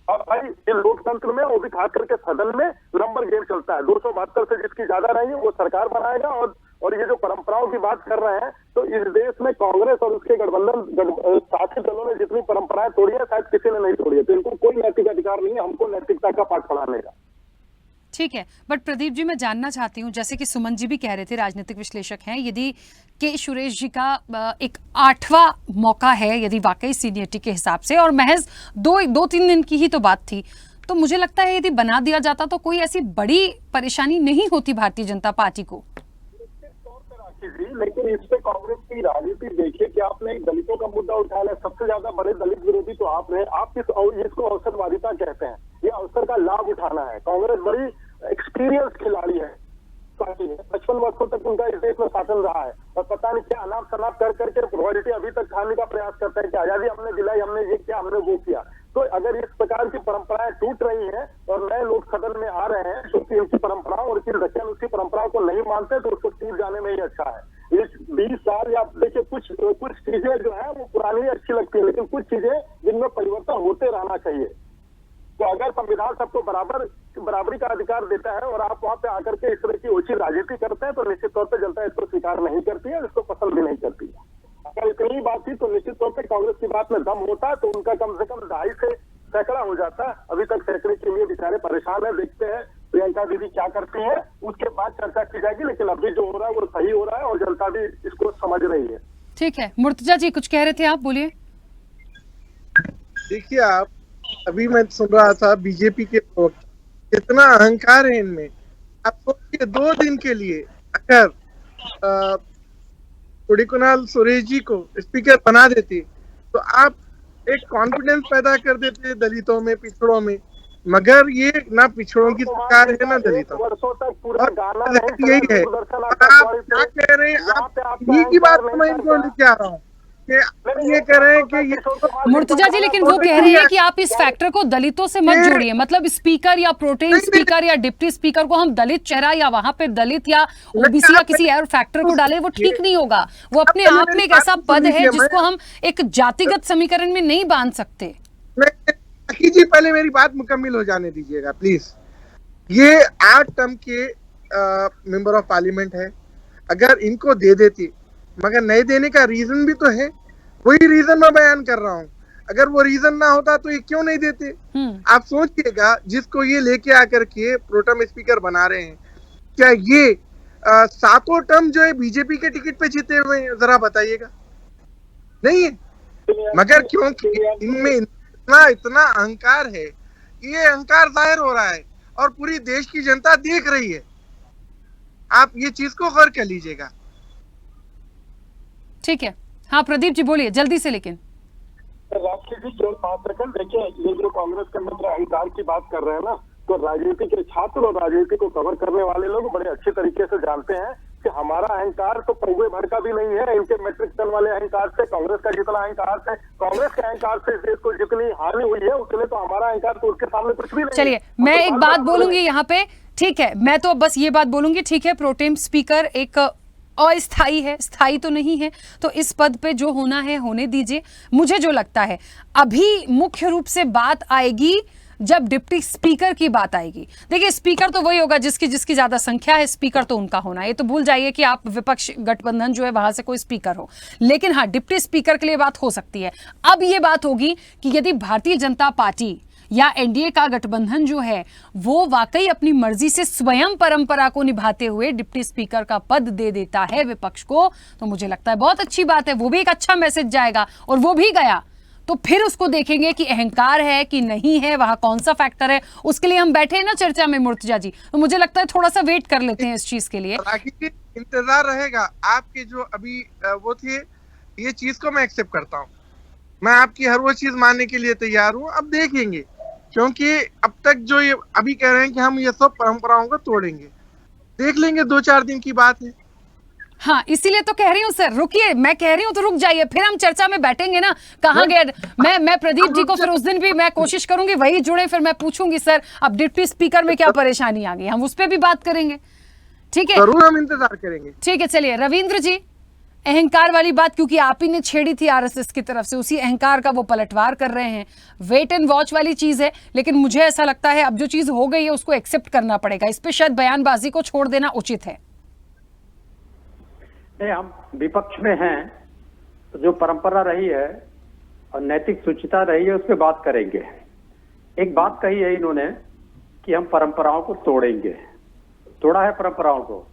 और भाई ये लोकतंत्र में, वो भी खास करके सदन में नंबर गेम चलता है। 272 से जिसकी ज्यादा रहेंगे वो सरकार बनाएगा। और ये जो परंपराओं की बात कर रहे हैं, तो इस देश में कांग्रेस और उसके गठबंधन साथी दलों ने जितनी परंपराएं तोड़ी है, शायद किसी ने नहीं तोड़ी है। तो इनको कोई नैतिक अधिकार नहीं है हमको नैतिकता का पाठ पढ़ाने का। ठीक है, बट प्रदीप जी, मैं जानना चाहती हूँ, जैसे कि सुमन जी भी कह रहे थे, राजनीतिक विश्लेषक हैं, यदि के सुरेश जी का एक 8वां मौका है, यदि वाकई सीनियरिटी के हिसाब से, और महज 2-3 दिन की ही तो बात थी, तो मुझे लगता है यदि बना दिया जाता तो कोई ऐसी बड़ी परेशानी नहीं होती भारतीय जनता पार्टी को। लेकिन इस पे कांग्रेस की राजनीति देखिए कि आपने एक दलितों का मुद्दा उठाया है, सबसे ज्यादा बड़े दलित विरोधी तो आप रहे। आप इसको अवसरवादिता कहते हैं, ये अवसर का लाभ उठाना है। कांग्रेस बड़ी एक्सपीरियंस खिलाड़ी है, 55 वर्षों तक उनका इस देश में शासन रहा है, और पता नहीं क्या अनाप शनाप कर करके रॉयल्टी अभी तक खाने का प्रयास करते हैं कि आजादी हमने दिलाई, हमने ये किया, हमने वो किया। तो अगर इस प्रकार की परंपराएं टूट रही हैं और नए लोग सदन में आ रहे हैं जो कि उनकी परंपराओं और उसी परंपराओं को नहीं मानते, तो उसको टूट जाने में ही अच्छा है। इस 20 साल या देखिए कुछ चीजें जो है वो पुरानी अच्छी लगती है, लेकिन कुछ चीजें जिनमें परिवर्तन होते रहना चाहिए। तो अगर संविधान सबको बराबरी का अधिकार देता है और आप वहां पे आकर के इस तरह की ओछी राजनीति करते हैं, तो निश्चित तौर पे जनता इसको स्वीकार नहीं करती है, इसको पसंद भी नहीं करती है। अगर इतनी बात थी तो निश्चित तौर पे कांग्रेस की बात में दम होता है, तो उनका कम से कम 2.5 से सैकड़ा हो जाता है। अभी तक सैकड़े के लिए बेचारे परेशान है। देखते हैं प्रियंका दीदी क्या करती है, उसके बाद चर्चा की जाएगी। लेकिन अभी जो हो रहा है वो सही हो रहा है और जनता भी इसको समझ रही है। ठीक है, मुर्तजा जी कुछ कह रहे थे आप, बोलिए। देखिए, आप अभी मैं सुन रहा था बीजेपी के इतना अहंकार है इनमें। आप सोचिए 2 दिन के लिए अगर कोडिकुनाल सुरेश जी को स्पीकर बना देते तो आप एक कॉन्फिडेंस पैदा कर देते दलितों में, पिछड़ों में। मगर ये ना पिछड़ों की सरकार है ना दलितों, और यही है। आप क्या कह रहे हैं? आप ये की बात मैं इनको लेके आ रहा हूँ, ये कह रहे हैं कि ये मुर्तजा जी, लेकिन वो कह रहे हैं कि आप इस फैक्टर को दलितों से मत जोड़िए। मतलब स्पीकर या प्रोटेम स्पीकर या डिप्टी स्पीकर को हम दलित चेहरा या वहां पे दलित या ओबीसी या किसी और फैक्टर को डालें, वो ठीक नहीं होगा। वो अपने आप में एक ऐसा पद है जिसको हम एक जातिगत समीकरण में नहीं बांध सकते। जी, पहले मेरी बात मुकम्मल हो जाने दीजिएगा प्लीज। ये 8 टर्म के मेंबर ऑफ पार्लियामेंट है, अगर इनको दे देती, मगर नहीं देने का रीजन भी तो है, वही रीजन मैं बयान कर रहा हूँ। अगर वो रीजन ना होता तो ये क्यों नहीं देते? आप सोचिएगा, जिसको ये लेके आकर के प्रोटेम स्पीकर बना रहे हैं, क्या ये 7 टर्म जो है बीजेपी के टिकट पे जीते हुए हैं? जरा बताइएगा। नहीं है, मगर क्योंकि इनमें इतना अहंकार है, ये अहंकार जाहिर हो रहा है और पूरी देश की जनता देख रही है। आप ये चीज को गौर कर लीजिएगा। ठीक है, हाँ प्रदीप जी बोलिए जल्दी से। लेकिन राष्ट्रीय जी केवल 5 सेकंड देखिए, ये जो कांग्रेस के मित्र अहंकार की बात कर रहे हैं ना, तो राजनीति के छात्र और राजनीति को कवर करने वाले लोग बड़े अच्छे तरीके से जानते हैं कि हमारा अहंकार तो पौवे भर का भी नहीं है। इनके मैट्रिक टन वाले अहंकार से, कांग्रेस का जितना अहंकार है, कांग्रेस के अहंकार से इस देश को जितनी हानि हुई है, उतने तो हमारा अहंकार तो उसके सामने कुछ भी नहीं। चलिए, मैं एक बात बोलूंगी यहाँ पे, ठीक है, मैं तो बस ये बात बोलूंगी, ठीक है, प्रोटेम स्पीकर एक अस्थाई है, स्थायी तो नहीं है, तो इस पद पे जो होना है होने दीजिए। मुझे जो लगता है अभी मुख्य रूप से बात आएगी जब डिप्टी स्पीकर की बात आएगी। देखिए, स्पीकर तो वही होगा जिसकी ज्यादा संख्या है, स्पीकर तो उनका होना है। ये तो भूल जाइए कि आप विपक्ष गठबंधन जो है वहां से कोई स्पीकर हो, लेकिन हाँ, डिप्टी स्पीकर के लिए बात हो सकती है। अब ये बात होगी कि यदि भारतीय जनता पार्टी या एनडीए का गठबंधन जो है वो वाकई अपनी मर्जी से स्वयं परंपरा को निभाते हुए डिप्टी स्पीकर का पद दे देता है विपक्ष को, तो मुझे लगता है बहुत अच्छी बात है। वो भी एक अच्छा मैसेज जाएगा, और वो भी गया तो फिर उसको देखेंगे कि अहंकार है कि नहीं है, वहां कौन सा फैक्टर है। उसके लिए हम बैठे हैं ना चर्चा में मुर्तजा जी, तो मुझे लगता है थोड़ा सा वेट कर लेते हैं इस चीज के लिए। इंतजार रहेगा आपके जो अभी वो थे, ये चीज को मैं एक्सेप्ट करता हूँ, मैं आपकी हर वो चीज मानने के लिए तैयार हूँ। अब देखेंगे, क्योंकि अब तक जो ये अभी कह रहे हैं कि हम ये सब परंपराओं को तोड़ेंगे, देख लेंगे, 2-4 दिन की बात है। हाँ, इसीलिए तो कह रही हूँ सर, रुकिए, मैं कह रही हूँ तो रुक जाइए, फिर हम चर्चा में बैठेंगे ना। कहाँ गए? मैं प्रदीप जी को फिर उस दिन भी मैं कोशिश करूंगी वही जुड़े, फिर मैं पूछूंगी सर अब डिप्टी स्पीकर में क्या परेशानी आ गई, हम उस पर भी बात करेंगे। ठीक है, जरूर हम इंतजार करेंगे। ठीक है, चलिए रविंद्र जी, अहंकार वाली बात क्योंकि आप ही ने छेड़ी थी आरएसएस की तरफ से, उसी अहंकार का वो पलटवार कर रहे हैं। वेट एंड वॉच वाली चीज है, लेकिन मुझे ऐसा लगता है अब जो चीज हो गई है उसको एक्सेप्ट करना पड़ेगा, इस पे शायद बयानबाजी को छोड़ देना उचित है। नहीं, हम विपक्ष में हैं तो जो परंपरा रही है और नैतिक शुचिता रही है उस पर बात करेंगे। एक बात कही है इन्होंने कि हम परंपराओं को तोड़ेंगे, तोड़ा है परंपराओं को।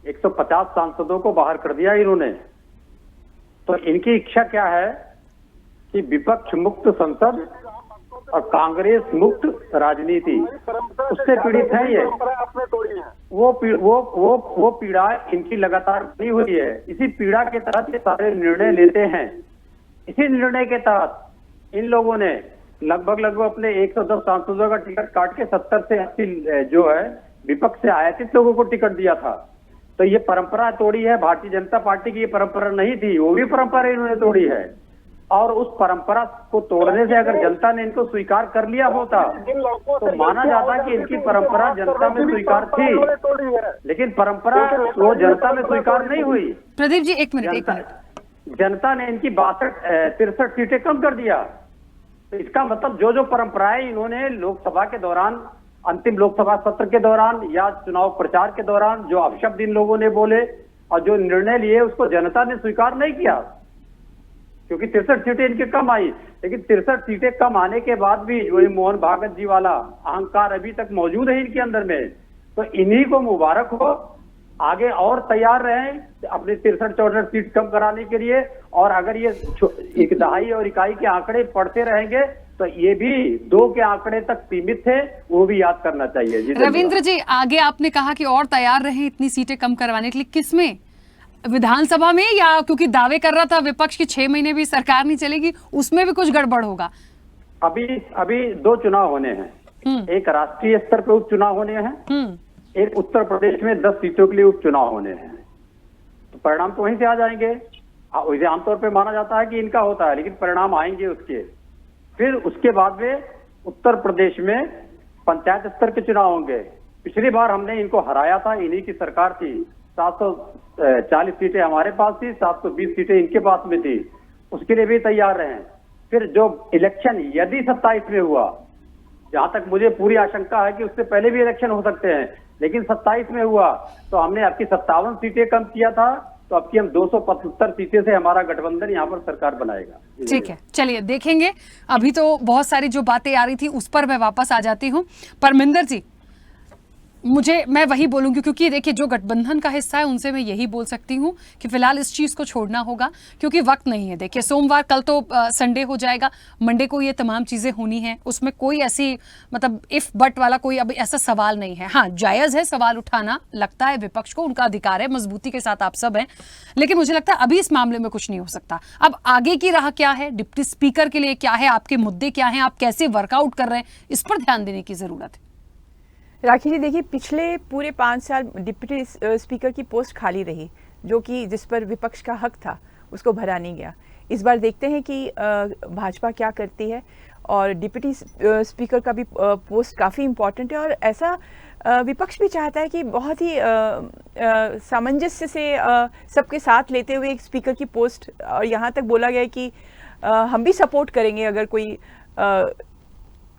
150 सांसदों को बाहर कर दिया इन्होंने, तो इनकी इच्छा क्या है कि विपक्ष मुक्त संसद और कांग्रेस मुक्त राजनीति, उससे पीड़ित है ये। वो पीड़ा इनकी लगातार बनी हुई है। इसी पीड़ा के तहत ये सारे निर्णय लेते हैं। इसी निर्णय के तहत इन लोगों ने लगभग अपने 110 सांसदों का टिकट काट के 70 से 80 जो है विपक्ष से आयातित लोगों को टिकट दिया था। तो ये परंपरा तोड़ी है। भारतीय जनता पार्टी की ये परंपरा नहीं थी, वो भी परंपरा इन्होंने तोड़ी है। और उस परंपरा को तोड़ने से अगर जनता ने इनको स्वीकार कर लिया होता तो माना जाता कि इनकी परंपरा जनता में स्वीकार थी, लेकिन परंपरा वो जनता में स्वीकार नहीं हुई। प्रदीप जी एक मिनट। जनता ने इनकी 63 सीटें कम कर दिया। तो इसका मतलब जो परंपराएं इन्होंने लोकसभा के दौरान, अंतिम लोकसभा सत्र के दौरान या चुनाव प्रचार के दौरान जो अपशब्द इन लोगों ने बोले और जो निर्णय लिए, उसको जनता ने स्वीकार नहीं किया, क्योंकि 63 सीटें इनके कम आई। लेकिन 63 सीटें कम आने के बाद भी वही मोहन भागवत जी वाला अहंकार अभी तक मौजूद है इनके अंदर में। तो इन्हीं को मुबारक हो, आगे और तैयार रहें अपने 63-64 सीट कम कराने के लिए। और अगर ये एक दहाई और इकाई के आंकड़े पढ़ते रहेंगे तो ये भी 2 के आंकड़े तक सीमित थे, वो भी याद करना चाहिए। जी रविंद्र जी, आगे आपने कहा कि और तैयार रहें इतनी सीटें कम करवाने के लिए, किसमें? विधानसभा में, या क्योंकि दावे कर रहा था विपक्ष की 6 महीने भी सरकार नहीं चलेगी, उसमें भी कुछ गड़बड़ होगा? अभी 2 चुनाव होने हैं। एक राष्ट्रीय स्तर पर उपचुनाव होने हैं, एक उत्तर प्रदेश में 10 सीटों के लिए उपचुनाव होने हैं। तो परिणाम तो वहीं से आ जाएंगे। वैसे आमतौर पे माना जाता है कि इनका होता है, लेकिन परिणाम आएंगे उसके। फिर उसके बाद में उत्तर प्रदेश में पंचायत स्तर के चुनाव होंगे। पिछली बार हमने इनको हराया था, इन्हीं की सरकार थी। 740 सीटें हमारे पास थी, 720 सीटें इनके पास में थी। उसके लिए भी तैयार रहें। फिर जो इलेक्शन यदि 27 में हुआ, जहां तक मुझे पूरी आशंका है कि उससे पहले भी इलेक्शन हो सकते हैं, लेकिन 27 में हुआ तो हमने आपकी 57 सीटें कम किया था, तो अब की हम 275 सीटें से हमारा गठबंधन यहाँ पर सरकार बनाएगा। ठीक है, चलिए देखेंगे। अभी तो बहुत सारी जो बातें आ रही थी उस पर मैं वापस आ जाती हूँ। परमिंदर जी, मैं वही बोलूंगी, क्योंकि देखिए जो गठबंधन का हिस्सा है उनसे मैं यही बोल सकती हूँ कि फिलहाल इस चीज को छोड़ना होगा, क्योंकि वक्त नहीं है। देखिए सोमवार, कल तो संडे हो जाएगा, मंडे को ये तमाम चीजें होनी है। उसमें कोई ऐसी मतलब इफ बट वाला कोई अब ऐसा सवाल नहीं है। हाँ, जायज है सवाल उठाना, लगता है विपक्ष को, उनका अधिकार है, मजबूती के साथ आप सब हैं, लेकिन मुझे लगता है अभी इस मामले में कुछ नहीं हो सकता। अब आगे की राह क्या है, डिप्टी स्पीकर के लिए क्या है, आपके मुद्दे क्या हैं, आप कैसे वर्कआउट कर रहे हैं, इस पर ध्यान देने की जरूरत है। राखी जी, देखिए पिछले पूरे 5 साल डिप्टी स्पीकर की पोस्ट खाली रही, जो कि जिस पर विपक्ष का हक था उसको भरा नहीं गया। इस बार देखते हैं कि भाजपा क्या करती है, और डिप्टी स्पीकर का भी पोस्ट काफ़ी इम्पोर्टेंट है। और ऐसा विपक्ष भी चाहता है कि बहुत ही सामंजस्य से सबके साथ लेते हुए एक स्पीकर की पोस्ट, और यहाँ तक बोला गया है कि हम भी सपोर्ट करेंगे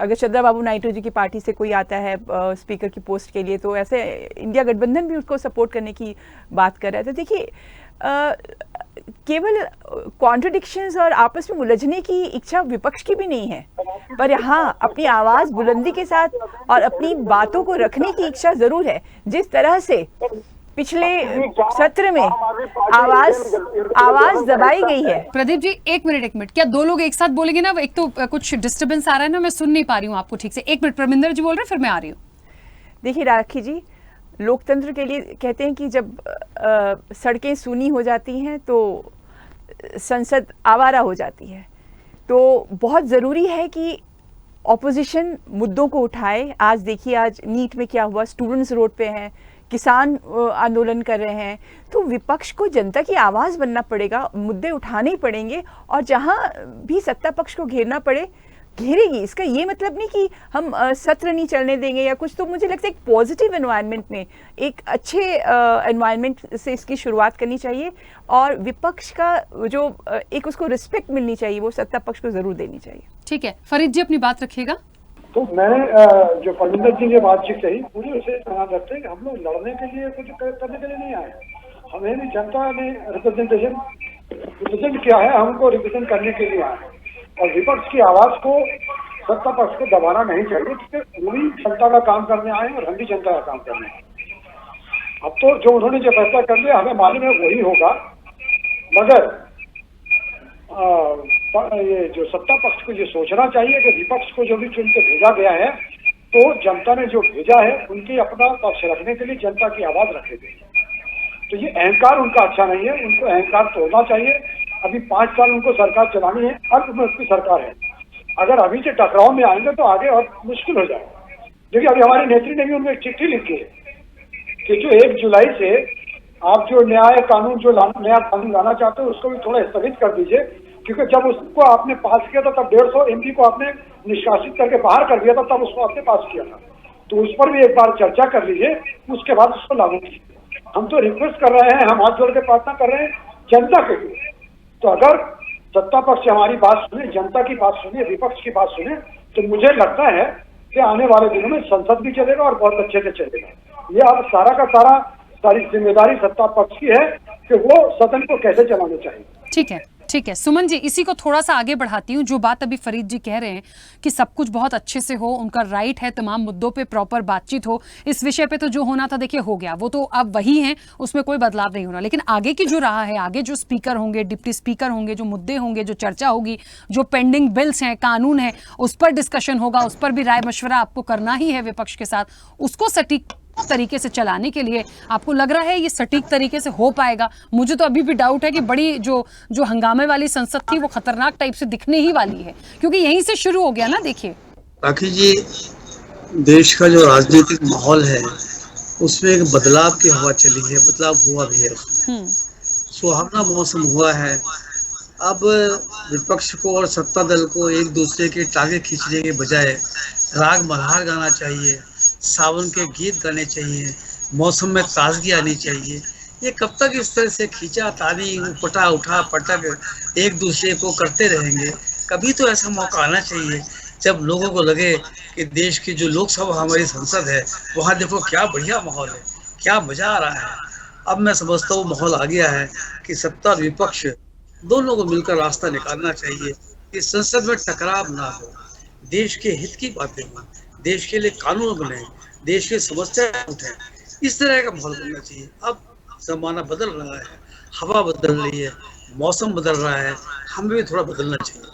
अगर चंद्रबाबू नायडू जी की पार्टी से कोई आता है स्पीकर की पोस्ट के लिए, तो ऐसे इंडिया गठबंधन भी उसको सपोर्ट करने की बात कर रहा है। तो देखिए केवल कॉन्ट्रडिक्शंस और आपस में उलझने की इच्छा विपक्ष की भी नहीं है, पर हाँ अपनी आवाज बुलंदी के साथ और अपनी बातों को रखने की इच्छा जरूर है। जिस तरह से पिछले सत्र में आवाज दबाई गई है। प्रदीप जी एक मिनट, क्या दो लोग एक साथ बोलेंगे ना? एक तो कुछ डिस्टरबेंस आ रहा है ना, मैं सुन नहीं पा रही हूँ आपको ठीक से। एक मिनट, परमिंदर जी बोल रहे हैं, फिर मैं आ रही हूँ। देखिए राखी जी, लोकतंत्र के लिए कहते हैं कि जब सड़कें सूनी हो जाती हैं तो संसद आवारा हो जाती है। तो बहुत ज़रूरी है कि ऑपोजिशन मुद्दों को उठाए। आज देखिए, आज नीट में क्या हुआ, स्टूडेंट्स रोड पे हैं, किसान आंदोलन कर रहे हैं। तो विपक्ष को जनता की आवाज़ बनना पड़ेगा, मुद्दे उठाने ही पड़ेंगे, और जहां भी सत्ता पक्ष को घेरना पड़े घेरेगी। इसका ये मतलब नहीं कि हम सत्र नहीं चलने देंगे या कुछ। तो मुझे लगता है एक पॉजिटिव एनवायरनमेंट में, एक अच्छे एनवायरनमेंट से इसकी शुरुआत करनी चाहिए, और विपक्ष का जो एक उसको रिस्पेक्ट मिलनी चाहिए वो सत्ता पक्ष को जरूर देनी चाहिए। ठीक है, फरीद जी अपनी बात रखिएगा। तो मैंने जो परमिंदर जी ने बातचीत कही, मुझे उसे ध्यान रखते हैं कि हम लोग लड़ने के लिए, कुछ करने के लिए नहीं आए। हमें भी जनता ने रिप्रेजेंट किया है, हमको रिप्रेजेंट करने के लिए आए। और विपक्ष की आवाज को, सत्ता पक्ष को दबाना नहीं चाहिए, क्योंकि वही जनता का काम करने आए और हम भी जनता का काम करने आए। अब तो जो उन्होंने जो फैसला कर लिया, हमें मालूम है वही होगा। मगर ये जो सत्ता पक्ष को ये सोचना चाहिए कि विपक्ष को जो भी चुन के भेजा गया है, तो जनता ने जो भेजा है उनकी अपना पक्ष रखने के लिए जनता की आवाज रखेगी। तो ये अहंकार उनका अच्छा नहीं है, उनको अहंकार तोड़ना चाहिए। अभी 5 साल उनको सरकार चलानी है, अल्पमत की सरकार है। अगर अभी से टकराव में आएंगे तो आगे और मुश्किल हो जाएगा। क्योंकि अभी हमारी नेत्री ने भी उनको एक चिट्ठी लिखी है कि जो 1 जुलाई से आप जो नया कानून लाना चाहते हो उसको भी थोड़ा स्थगित कर दीजिए। क्योंकि जब उसको आपने पास किया था तब 150 एमपी को आपने निष्कासित करके बाहर कर दिया था, तब उसको आपने पास किया था। तो उस पर भी एक बार चर्चा कर लीजिए, उसके बाद उसको लागू कीजिए। हम तो रिक्वेस्ट कर रहे हैं, हम हाथ जोड़ के प्रार्थना कर रहे हैं जनता के लिए। तो अगर सत्ता पक्ष हमारी बात सुने, जनता की बात सुने, विपक्ष की बात सुने, तो मुझे लगता है कि आने वाले दिनों में संसद भी चलेगा और बहुत अच्छे से चलेगा। ये अब सारी जिम्मेदारी सत्ता पक्ष की है कि वो सदन को कैसे चलाना चाहिए। ठीक है सुमन जी, इसी को थोड़ा सा आगे बढ़ाती हूँ। जो बात अभी फरीद जी कह रहे हैं कि सब कुछ बहुत अच्छे से हो, उनका राइट है, तमाम मुद्दों पे प्रॉपर बातचीत हो। इस विषय पे तो जो होना था देखिए हो गया, वो तो अब वही है, उसमें कोई बदलाव नहीं होना। लेकिन आगे की जो रहा है, आगे जो स्पीकर होंगे, डिप्टी स्पीकर होंगे, जो मुद्दे होंगे, जो चर्चा होगी, जो पेंडिंग बिल्स हैं, कानून है, उस पर डिस्कशन होगा, उस पर भी राय मशवरा आपको करना ही है विपक्ष के साथ। उसको सटीक तरीके से चलाने के लिए आपको लग रहा है ये सटीक तरीके से हो पाएगा? मुझे तो अभी भी डाउट है कि बड़ी जो हंगामे वाली संसद थी वो खतरनाक टाइप से दिखने ही वाली है, क्योंकि यहीं से शुरू हो गया ना। देखिए राखी जी, देश का जो राजनीतिक माहौल है उसमें एक बदलाव की हवा चली है, बदलाव हुआ भी है, सुहावना मौसम हुआ है। अब विपक्ष को और सत्ता दल को एक दूसरे के टांगे खींचने के बजाय राग मल्हार गाना चाहिए, सावन के गीत गाने चाहिए, मौसम में ताजगी आनी चाहिए। ये कब तक इस तरह से खींचा तानी पटा उठा पटक एक दूसरे को करते रहेंगे? कभी तो ऐसा मौका आना चाहिए जब लोगों को लगे कि देश की जो लोकसभा हमारी संसद है वहाँ देखो क्या बढ़िया माहौल है, क्या मजा आ रहा है। अब मैं समझता हूँ माहौल आ गया है कि सत्ता और विपक्ष दोनों को मिलकर रास्ता निकालना चाहिए कि संसद में टकराव ना हो, देश के हित की बातें हों, देश के लिए कानून बने, देश की समस्याएं उठे, इस तरह का माहौल बनना चाहिए। अब जमाना बदल रहा है, हवा बदल रही है, मौसम बदल रहा है, हमें भी थोड़ा बदलना चाहिए।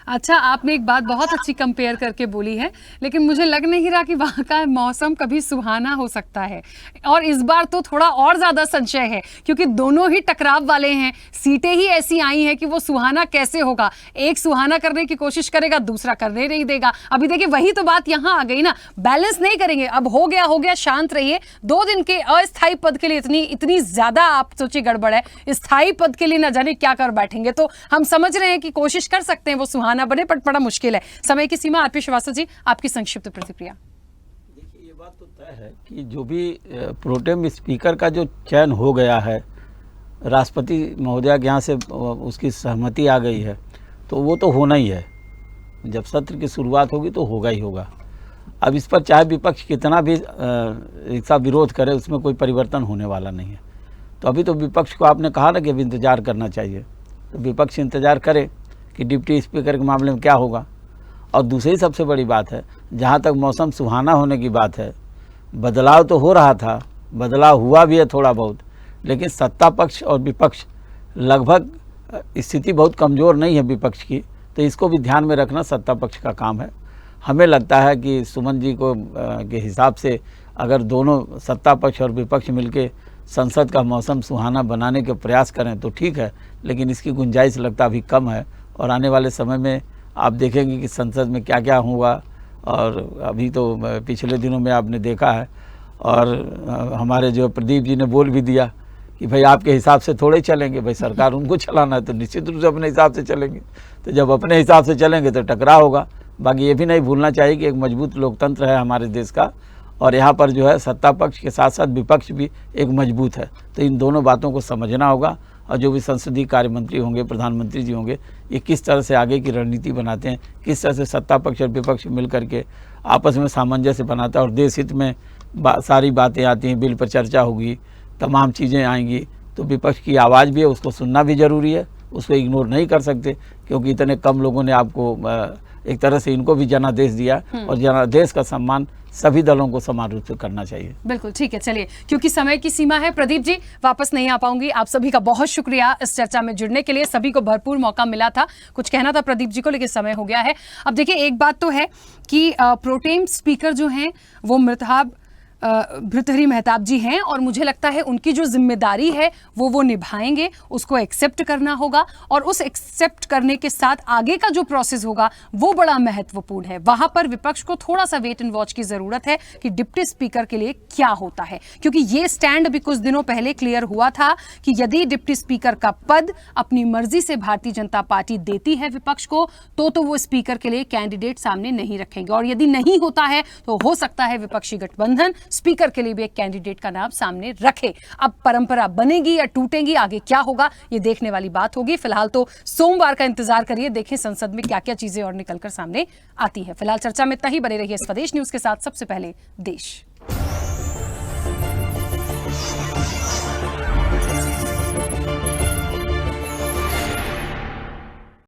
अच्छा, आपने एक बात बहुत अच्छी कंपेयर करके बोली है, लेकिन मुझे लग नहीं रहा कि वहाँ का मौसम कभी सुहाना हो सकता है। और इस बार तो थोड़ा और ज़्यादा संशय है, क्योंकि दोनों ही टकराव वाले हैं, सीटें ही ऐसी आई हैं कि वो सुहाना कैसे होगा। एक सुहाना करने की कोशिश करेगा, दूसरा करने नहीं देगा। अभी देखिए वही तो बात यहाँ आ गई ना, बैलेंस नहीं करेंगे। अब हो गया, शांत रहिए। 2 दिन के अस्थायी पद के लिए इतनी ज़्यादा आप सोचिए गड़बड़ है, स्थायी पद के लिए न जाने क्या कर बैठेंगे। तो हम समझ रहे हैं कि कोशिश कर सकते हैं वो सुहाना बने, पर बड़ा मुश्किल है। समय की सीमा। आरपी श्रीवास्तव जी, आपकी संक्षिप्त प्रतिक्रिया। देखिए, ये बात तो तय है कि जो भी प्रोटेम स्पीकर का जो चयन हो गया है, राष्ट्रपति महोदया के यहाँ से उसकी सहमति आ गई है, तो वो तो होना ही है। जब सत्र की शुरुआत होगी तो होगा ही होगा। अब इस पर चाहे विपक्ष कितना भी इसका विरोध करे, उसमें कोई परिवर्तन होने वाला नहीं है। तो अभी तो विपक्ष को आपने कहा ना कि अभी इंतजार करना चाहिए, तो विपक्ष इंतजार करे कि डिप्टी स्पीकर के मामले में क्या होगा। और दूसरी सबसे बड़ी बात है, जहाँ तक मौसम सुहाना होने की बात है, बदलाव तो हो रहा था, बदलाव हुआ भी है थोड़ा बहुत, लेकिन सत्ता पक्ष और विपक्ष लगभग स्थिति बहुत कमज़ोर नहीं है विपक्ष की, तो इसको भी ध्यान में रखना सत्ता पक्ष का काम है। हमें लगता है कि सुमन जी को के हिसाब से अगर दोनों सत्ता पक्ष और विपक्ष मिलके संसद का मौसम सुहाना बनाने के प्रयास करें तो ठीक है, लेकिन इसकी गुंजाइश लगता अभी कम है। और आने वाले समय में आप देखेंगे कि संसद में क्या क्या हुआ, और अभी तो पिछले दिनों में आपने देखा है, और हमारे जो प्रदीप जी ने बोल भी दिया कि भाई आपके हिसाब से थोड़े चलेंगे, भाई सरकार उनको चलाना है तो निश्चित रूप से अपने हिसाब से चलेंगे। तो जब अपने हिसाब से चलेंगे तो टकराव होगा। बाकी ये भी नहीं भूलना चाहिए कि एक मजबूत लोकतंत्र है हमारे देश का, और यहाँ पर जो है सत्ता पक्ष के साथ साथ विपक्ष भी एक मजबूत है। तो इन दोनों बातों को समझना होगा, और जो भी संसदीय कार्य मंत्री होंगे, प्रधानमंत्री जी होंगे, ये किस तरह से आगे की रणनीति बनाते हैं, किस तरह से सत्ता पक्ष और विपक्ष मिल करके आपस में सामंजस्य बनाता है और देश हित में सारी बातें आती हैं, बिल पर चर्चा होगी, तमाम चीज़ें आएंगी, तो विपक्ष की आवाज़ भी है, उसको सुनना भी ज़रूरी है, उसको इग्नोर नहीं कर सकते, क्योंकि इतने कम लोगों ने आपको एक तरह से इनको भी जनादेश दिया, और जनादेश का सम्मान सभी दलों को समान रूप से करना चाहिए। बिल्कुल ठीक है, चलिए क्योंकि समय की सीमा है, प्रदीप जी वापस नहीं आ पाऊंगी। आप सभी का बहुत शुक्रिया इस चर्चा में जुड़ने के लिए, सभी को भरपूर मौका मिला था, कुछ कहना था प्रदीप जी को, लेकिन समय हो गया है। अब देखिए एक बात तो है कि प्रोटेम स्पीकर जो हैं वो भृतहरि मेहताब जी हैं, और मुझे लगता है उनकी जो जिम्मेदारी है वो निभाएंगे, उसको एक्सेप्ट करना होगा, और उस एक्सेप्ट करने के साथ आगे का जो प्रोसेस होगा वो बड़ा महत्वपूर्ण है। वहां पर विपक्ष को थोड़ा सा वेट एंड वॉच की जरूरत है कि डिप्टी स्पीकर के लिए क्या होता है, क्योंकि ये स्टैंड अभी कुछ दिनों पहले क्लियर हुआ था कि यदि डिप्टी स्पीकर का पद अपनी मर्जी से भारतीय जनता पार्टी देती है विपक्ष को, तो वो स्पीकर के लिए कैंडिडेट सामने नहीं रखेंगे, और यदि नहीं होता है तो हो सकता है विपक्षी गठबंधन स्पीकर के लिए भी एक कैंडिडेट का नाम सामने रखे। अब परंपरा बनेगी या टूटेगी, आगे क्या होगा ये देखने वाली बात होगी। फिलहाल तो सोमवार का इंतजार करिए, देखें संसद में क्या क्या चीजें और निकलकर सामने आती है। फिलहाल चर्चा में इतना ही, बने रहिए स्वदेश न्यूज के साथ। सबसे पहले देश।